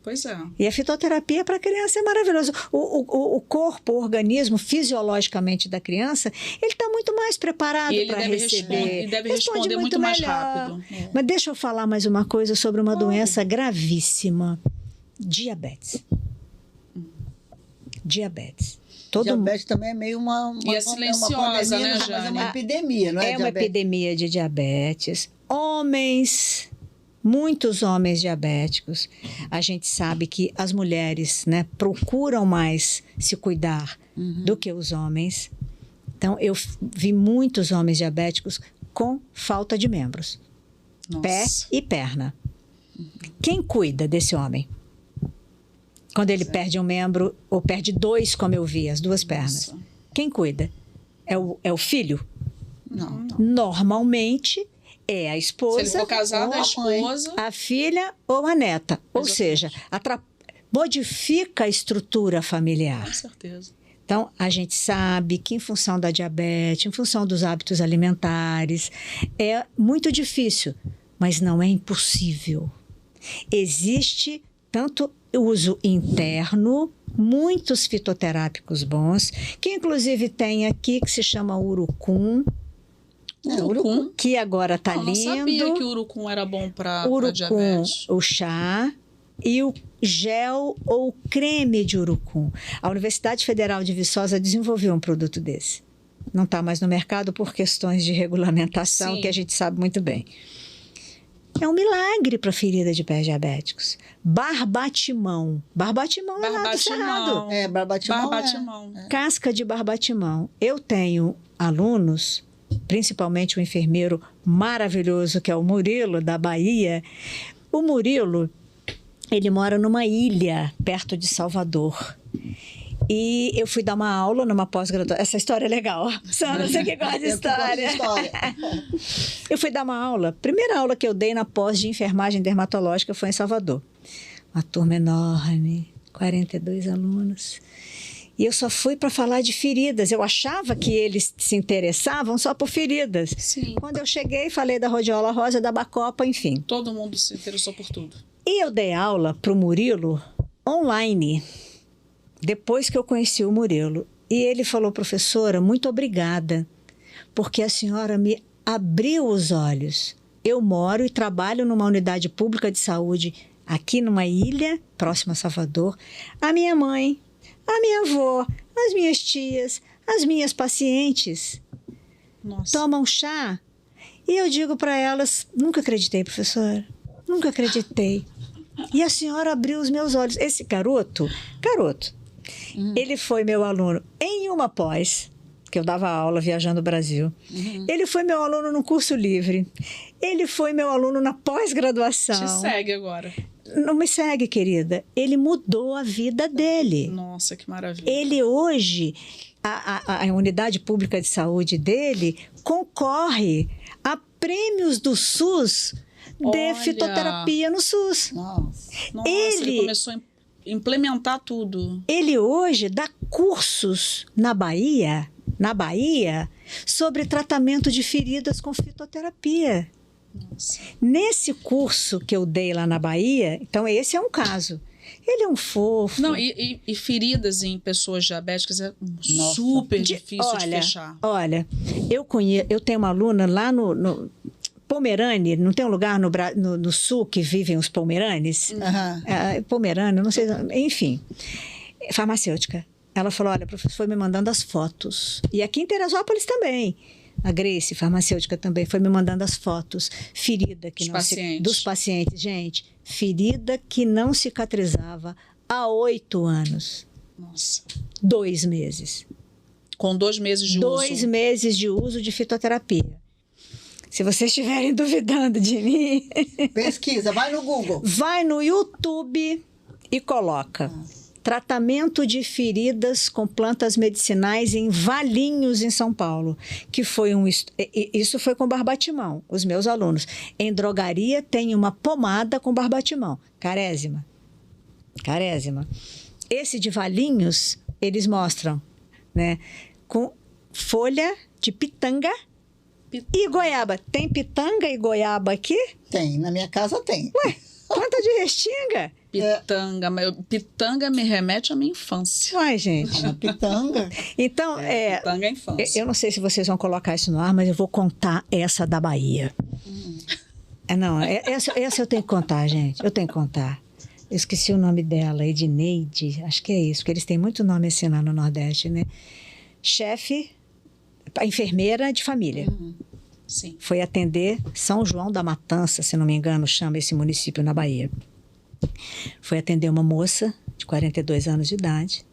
Pois é. E a fitoterapia para a criança é maravilhoso. O corpo, o organismo, fisiologicamente da criança, ele está muito mais preparado E ele para deve receber. e deve Responde responder muito mais melhor. rápido. Mas deixa eu falar mais uma coisa sobre uma doença gravíssima. Diabetes. Diabetes. Diabetes também é meio uma E é silenciosa, pandemia, né, mas é Jane? uma epidemia, não é? É uma diabetes? epidemia de diabetes. Homens, muitos homens diabéticos. A gente sabe que as mulheres, né, procuram mais se cuidar do que os homens. Então, eu vi muitos homens diabéticos com falta de membros. Nossa. Pé e perna. Quem cuida desse homem? Quando ele perde um membro, ou perde 2, como eu vi, as 2 pernas. Nossa. Quem cuida? É o filho? Não. Normalmente é a Se esposa, ele for casado, ou a a mãe. esposa. a filha ou a neta. Ou seja, modifica a estrutura familiar. Com certeza. Então, a gente sabe que em função da diabetes, em função dos hábitos alimentares, é muito difícil, mas não é impossível. Existe tanto uso interno, muitos fitoterápicos bons, que inclusive tem aqui que se chama urucum, Urucum. que agora está Não, não lindo. sabia que o urucum era bom para Urucum, diabetes. o chá e o gel ou creme de urucum. A Universidade Federal de Viçosa desenvolveu um produto desse. Não está mais no mercado por questões de regulamentação, Sim. que a gente sabe muito bem. É um milagre para ferida de pés diabéticos. Barbatimão. Barbatimão é lá do Cerrado. É, barbatimão. Barbatimão. Casca de barbatimão. Eu tenho alunos, principalmente um enfermeiro maravilhoso, que é o Murilo, da Bahia. O Murilo, ele mora numa ilha perto de Salvador. E eu fui dar uma aula numa pós-graduação. Essa história é legal. Sandra, você que gosta de história. Eu fui dar uma aula. Primeira aula que eu dei na pós de enfermagem dermatológica foi em Salvador. Uma turma enorme, 42 alunos. E eu só fui para falar de feridas. Eu achava que eles se interessavam só por feridas. Sim. Quando eu cheguei, falei da rodiola rosa, da bacopa, enfim. Todo mundo se interessou por tudo. E eu dei aula para o Murilo online, depois que eu conheci o Murilo. E ele falou, professora, muito obrigada, porque a senhora me abriu os olhos. Eu moro e trabalho numa unidade pública de saúde aqui numa ilha, próxima a Salvador. A minha mãe, a minha avó, as minhas tias, as minhas pacientes tomam chá. E eu digo para elas, nunca acreditei, professora, nunca acreditei. E a senhora abriu os meus olhos. Esse garoto, ele foi meu aluno em uma pós, que eu dava aula viajando o Brasil. Ele foi meu aluno no curso livre. Ele foi meu aluno na pós-graduação. Te segue agora. Não me segue, querida. Ele mudou a vida dele. Nossa, que maravilha. Ele hoje, a unidade pública de saúde dele concorre a prêmios do SUS de fitoterapia no SUS. Nossa, ele começou a implementar tudo. Ele hoje dá cursos na Bahia, sobre tratamento de feridas com fitoterapia. Nossa. Nesse curso que eu dei lá na Bahia, então esse é um caso. Ele é um fofo. Não, e feridas em pessoas diabéticas é super difícil de fechar. Olha, eu tenho uma aluna lá no Pomerane, não tem um lugar no sul que vivem os pomeranes? Pomerane, não sei, enfim, farmacêutica. Ela falou, olha, professor, foi me mandando as fotos. E aqui em Teresópolis também. A Grace, farmacêutica, também foi me mandando as fotos. Ferida que dos pacientes. Gente, ferida que não cicatrizava há 8 anos. Nossa. 2 meses. Com 2 meses de uso. 2 meses de uso de fitoterapia. Se vocês estiverem duvidando de mim... Pesquisa, vai no Google. Vai no YouTube e coloca... Tratamento de feridas com plantas medicinais em Valinhos, em São Paulo. Que foi isso foi com barbatimão, os meus alunos. Em drogaria tem uma pomada com barbatimão. Carésima. Esse de Valinhos, eles mostram, né? Com folha de pitanga e goiaba. Tem pitanga e goiaba aqui? Tem, na minha casa tem. Ué, planta de restinga. Pitanga me remete à minha infância. Uai, gente. Pitanga. Então, pitanga é infância. Eu não sei se vocês vão colocar isso no ar, mas eu vou contar essa da Bahia. Essa eu tenho que contar, gente. Eu tenho que contar. Eu esqueci o nome dela, Edneide, acho que é isso, porque eles têm muito nome assim lá no Nordeste, né? Chefe, enfermeira de família. Sim. Foi atender São João da Matança, se não me engano, chama esse município na Bahia. Foi atender uma moça de 42 anos de idade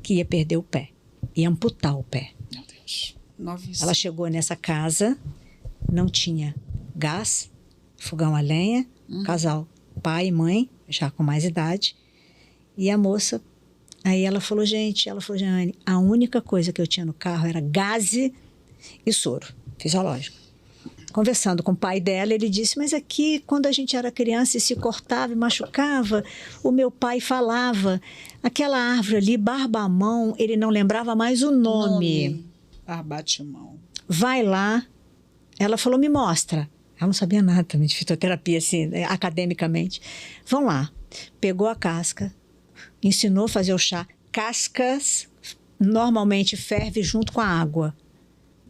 que ia perder o pé, ia amputar o pé. Meu Deus. Novíssima. Ela chegou nessa casa, não tinha gás, fogão a lenha, casal, pai e mãe, já com mais idade. E a moça, aí ela falou, Jeane, a única coisa que eu tinha no carro era gás e soro fisiológico. Conversando com o pai dela, ele disse, mas aqui, quando a gente era criança e se cortava e machucava, o meu pai falava, aquela árvore ali, barbamão, ele não lembrava mais o nome. Barbatimão. Vai lá. Ela falou, me mostra. Ela não sabia nada também de fitoterapia, assim, academicamente. Vão lá. Pegou a casca, ensinou a fazer o chá. Cascas normalmente ferve junto com a água.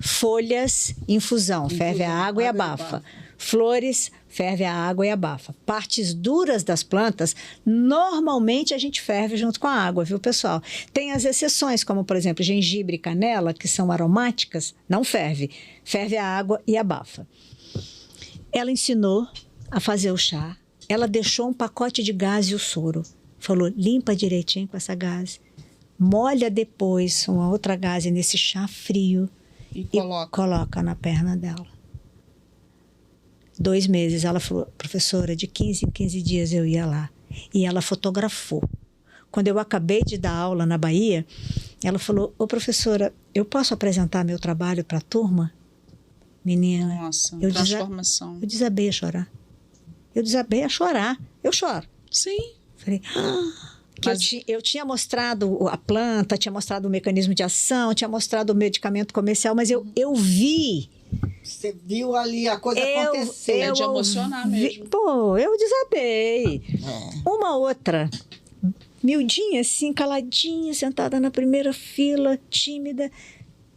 Folhas, infusão, ferve a água e abafa. Flores, ferve a água e abafa. Partes duras das plantas, normalmente a gente ferve junto com a água, viu, pessoal? Tem as exceções, como, por exemplo, gengibre e canela, que são aromáticas, não ferve. Ferve a água e abafa. Ela ensinou a fazer o chá. Ela deixou um pacote de gás e o soro. Falou, limpa direitinho com essa gás. Molha depois uma outra gás nesse chá frio. E coloca na perna dela. 2 meses. Ela falou, professora, de 15 em 15 dias eu ia lá. E ela fotografou. quando eu acabei de dar aula na Bahia, ela falou, ô professora, eu posso apresentar meu trabalho para a turma? Menina, Nossa, eu transformação. eu desabei a chorar. Eu choro. Sim. Falei, eu tinha mostrado a planta, tinha mostrado o mecanismo de ação, tinha mostrado o medicamento comercial, mas eu vi. Você viu ali a coisa acontecer. É de emocionar mesmo. Pô, eu desabei. Uma outra, miudinha, assim, caladinha, sentada na primeira fila, tímida.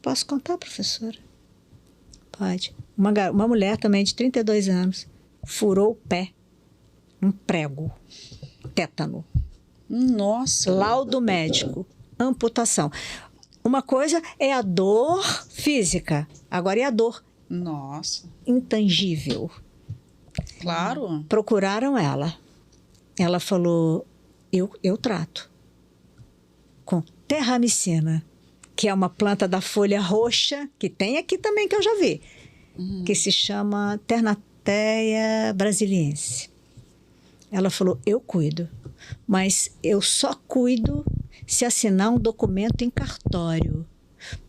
Posso contar, professora? Pode. Uma mulher também de 32 anos furou o pé, um prego, tétano. Nossa. Laudo médico, amputação. Uma coisa é a dor física, agora é a dor intangível. Claro. Procuraram ela. Ela falou, eu trato com terramicina, que é uma planta da folha roxa, que tem aqui também, que eu já vi, que se chama Ternateia brasiliense. Ela falou, eu cuido, mas eu só cuido se assinar um documento em cartório.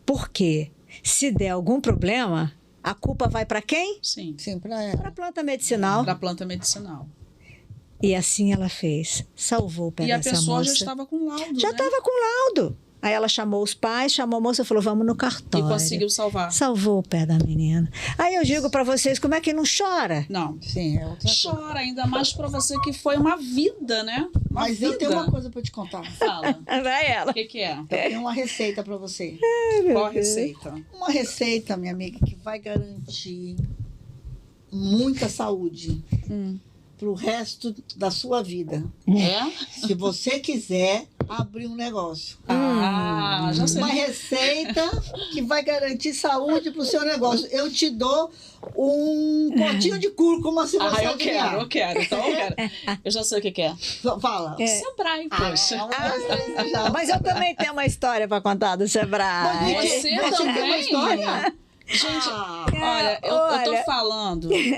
Por quê? Se der algum problema, a culpa vai para quem? Sim. Sim, para ela. Para a planta medicinal. Para a planta medicinal. E assim ela fez. Salvou o pé dessa moça. E a pessoa já estava com laudo, Já estava com laudo. Aí ela chamou os pais, chamou a moça e falou, vamos no cartório. E conseguiu salvar. Salvou o pé da menina. Aí eu digo para vocês, como é que não chora? Não. Sim, é outra coisa. Chora, ainda mais para você que foi uma vida, né? Mas eu tenho uma coisa para te contar. Fala. Vai ela. O que é? Eu tenho uma receita para você. Qual a receita? Uma receita, minha amiga, que vai garantir muita saúde pro resto da sua vida. É? Se você quiser abrir um negócio. Já sei. Uma receita que vai garantir saúde pro seu negócio. Eu te dou um potinho de cúrcuma se você eu adivinhar. quero. Então eu quero. Eu já sei o que é. Fala. Sebrae, poxa. Mas eu também tenho uma história para contar do Sebrae. Você Você tem uma também? história? Gente, olha, eu tô falando que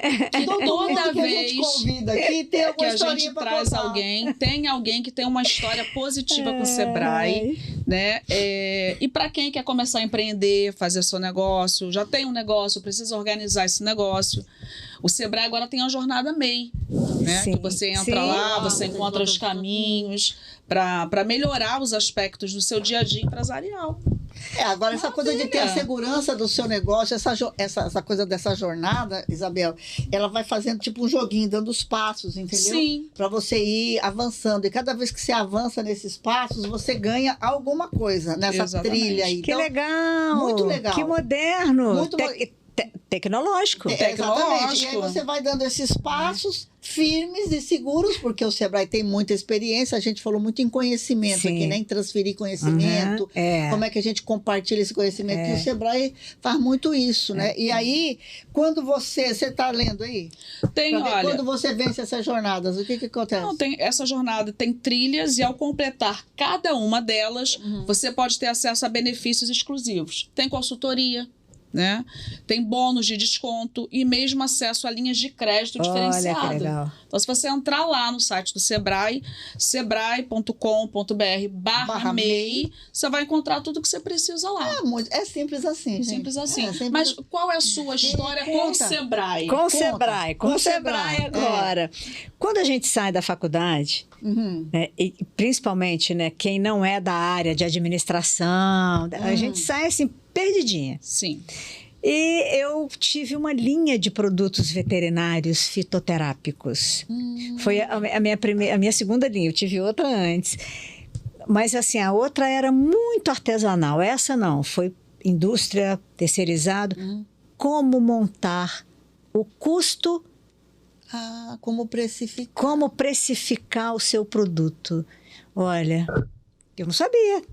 toda que a vez gente convida aqui tem alguma que a historinha gente pra traz contar. alguém, tem alguém que tem uma história positiva com o Sebrae, né? E para quem quer começar a empreender, fazer seu negócio, já tem um negócio, precisa organizar esse negócio. O Sebrae agora tem a jornada MEI, né? Sim, Que você entra sim. lá, você encontra os caminhos para melhorar os aspectos do seu dia a dia empresarial. Agora essa coisa de ter a segurança do seu negócio, essa coisa dessa jornada, Isabel, ela vai fazendo tipo um joguinho, dando os passos, entendeu? Sim. Para você ir avançando. E cada vez que você avança nesses passos, você ganha alguma coisa nessa Exatamente. trilha aí. Que Então, legal. muito legal. Que moderno. Muito Tecnológico. Exatamente. E aí você vai dando esses passos firmes e seguros, porque o Sebrae tem muita experiência. A gente falou muito em conhecimento Sim. aqui, né? Em transferir conhecimento. Como é que a gente compartilha esse conhecimento. E o Sebrae faz muito isso, né? E aí, quando você está lendo aí? Olha, Quando você vence essas jornadas, o que acontece? Não, essa jornada tem trilhas e ao completar cada uma delas, você pode ter acesso a benefícios exclusivos. Tem consultoria, né? Tem bônus de desconto e mesmo acesso a linhas de crédito diferenciado. Olha que legal. Então, se você entrar lá no site do Sebrae, sebrae.com.br/MEI, você vai encontrar tudo que você precisa lá. É simples assim, gente. Simples assim. Simples Mas assim. qual é a sua história com o Conta. Sebrae? Com o Conta. Sebrae. Com Com o o Sebrae Sebrae, agora. Quando a gente sai da faculdade, né, e principalmente, né, quem não é da área de administração, a gente sai assim, perdidinha. Sim. E eu tive uma linha de produtos veterinários fitoterápicos. Foi a minha segunda linha, eu tive outra antes. Mas assim, a outra era muito artesanal. Essa não, foi indústria, terceirizado. Como montar o custo, Como precificar. como precificar o seu produto. Olha, eu não sabia.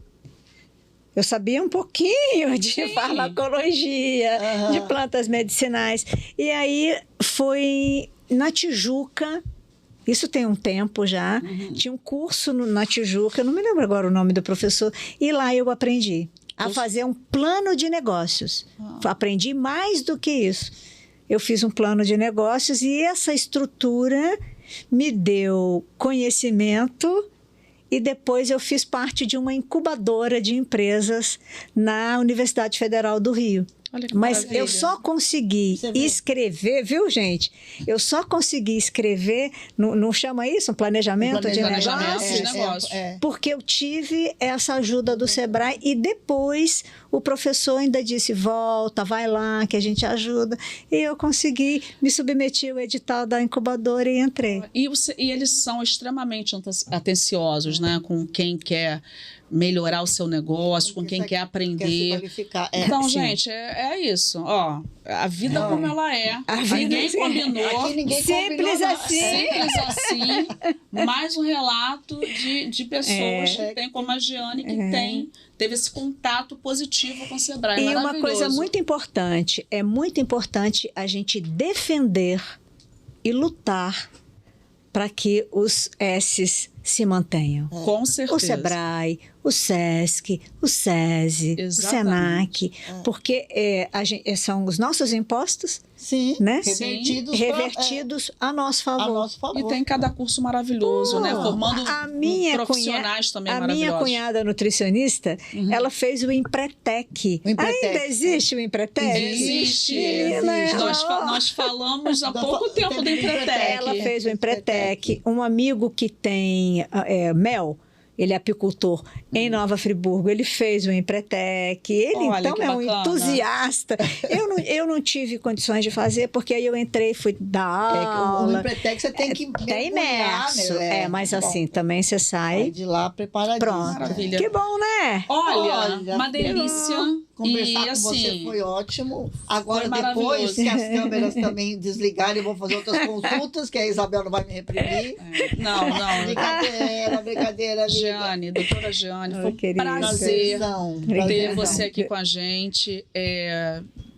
Eu sabia um pouquinho de farmacologia, de plantas medicinais. E aí foi na Tijuca, isso tem um tempo já, tinha um curso na Tijuca, eu não me lembro agora o nome do professor, e lá eu aprendi a fazer um plano de negócios. Aprendi mais do que isso. Eu fiz um plano de negócios e essa estrutura me deu conhecimento e depois eu fiz parte de uma incubadora de empresas na Universidade Federal do Rio. Olha que Mas maravilha. eu só consegui Você vê? escrever, viu, gente? Eu só consegui escrever, não chama isso? Um planejamento de Planejamento negócios? de negócios. Porque eu tive essa ajuda do Sebrae e depois o professor ainda disse, volta, vai lá, que a gente ajuda. E eu consegui, me submeti ao edital da incubadora e entrei. E eles são extremamente atenciosos, né? Com quem quer melhorar o seu negócio, com quem quer se aprender. qualificar. Então, Sim. gente, é isso. Ó, a vida como ela é. A vida, Ninguém sim. combinou. Aqui ninguém Simples combinou nada. assim. Simples assim, mais um relato de pessoas que É. tem, como a Giane, que teve esse contato positivo com o Sebrae. E uma Maravilhoso. coisa muito importante, é muito importante a gente defender e lutar para que os S's se mantenham. Com certeza. O Sebrae, o SESC, o SESI, Exatamente. o SENAC, porque são os nossos impostos, Sim, né? revertidos a nosso a favor. nosso favor. E tem cada curso maravilhoso, né? Formando profissionais também a maravilhosos. minha cunhada nutricionista, ela fez o Empretec. O Empretec. Ainda existe o Empretec? Existe. Menina, Nós falamos há pouco tempo do tempo do Empretec. Ela fez o Empretec. Um amigo que tem mel, ele é apicultor em Nova Friburgo, ele fez o Empretec. Ele, Olha, então, que é um bacana. entusiasta. Eu não tive condições de fazer, porque aí eu entrei, fui dar O aula. Empretec você tem que Tá mergulhar, imerso. né? Mas Bom, assim, também você sai sai. de lá preparadinho. Pronto. Maravilha. Que bom, né? Olha, uma delícia. Conversar E com assim, você foi ótimo. Agora, foi depois maravilhoso. que as câmeras também desligarem, eu vou fazer outras consultas, que a Isabel não vai me reprimir. Não. Brincadeira, amiga. Giane, doutora Giane, foi um querida. prazer ter Prazer. você aqui com a gente.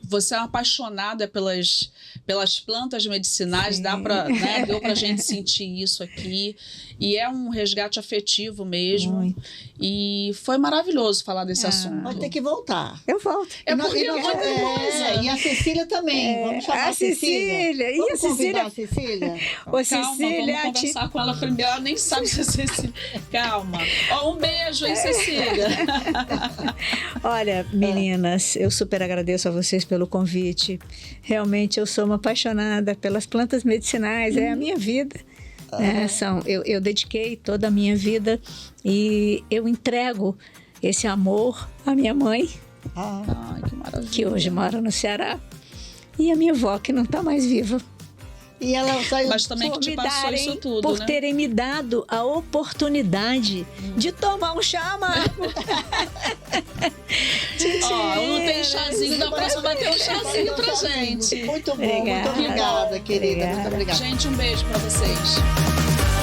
Você é uma apaixonada pelas plantas medicinais, Sim. deu pra gente sentir isso aqui. E é um resgate afetivo mesmo. Muito. E foi maravilhoso falar desse assunto. Vai ter que voltar. Eu volto. É porque é muita coisa. E a Cecília também. Vamos chamar a Cecília. E Vamos a Cecília? convidar a Cecília? Ô, Calma, Cecília, vamos conversar com ela primeiro. Ela nem sabe se é Cecília. Calma. Ó, um beijo, hein, Cecília? Olha, meninas, eu super agradeço a vocês pelo convite. Realmente eu sou uma apaixonada pelas plantas medicinais, é a minha vida. Né? Eu dediquei toda a minha vida e eu entrego esse amor à minha mãe, Ai, que maravilha. que hoje mora no Ceará, e a minha avó, que não está mais viva. E ela saiu. Mas também que te passou isso tudo, por né? terem me dado a oportunidade de tomar um chá amargo. Ó, não tem chazinho, da próxima vai ter um chazinho pra gente. Muito bom, Obrigada. muito obrigada, querida. Muito obrigada. Gente, um beijo pra vocês.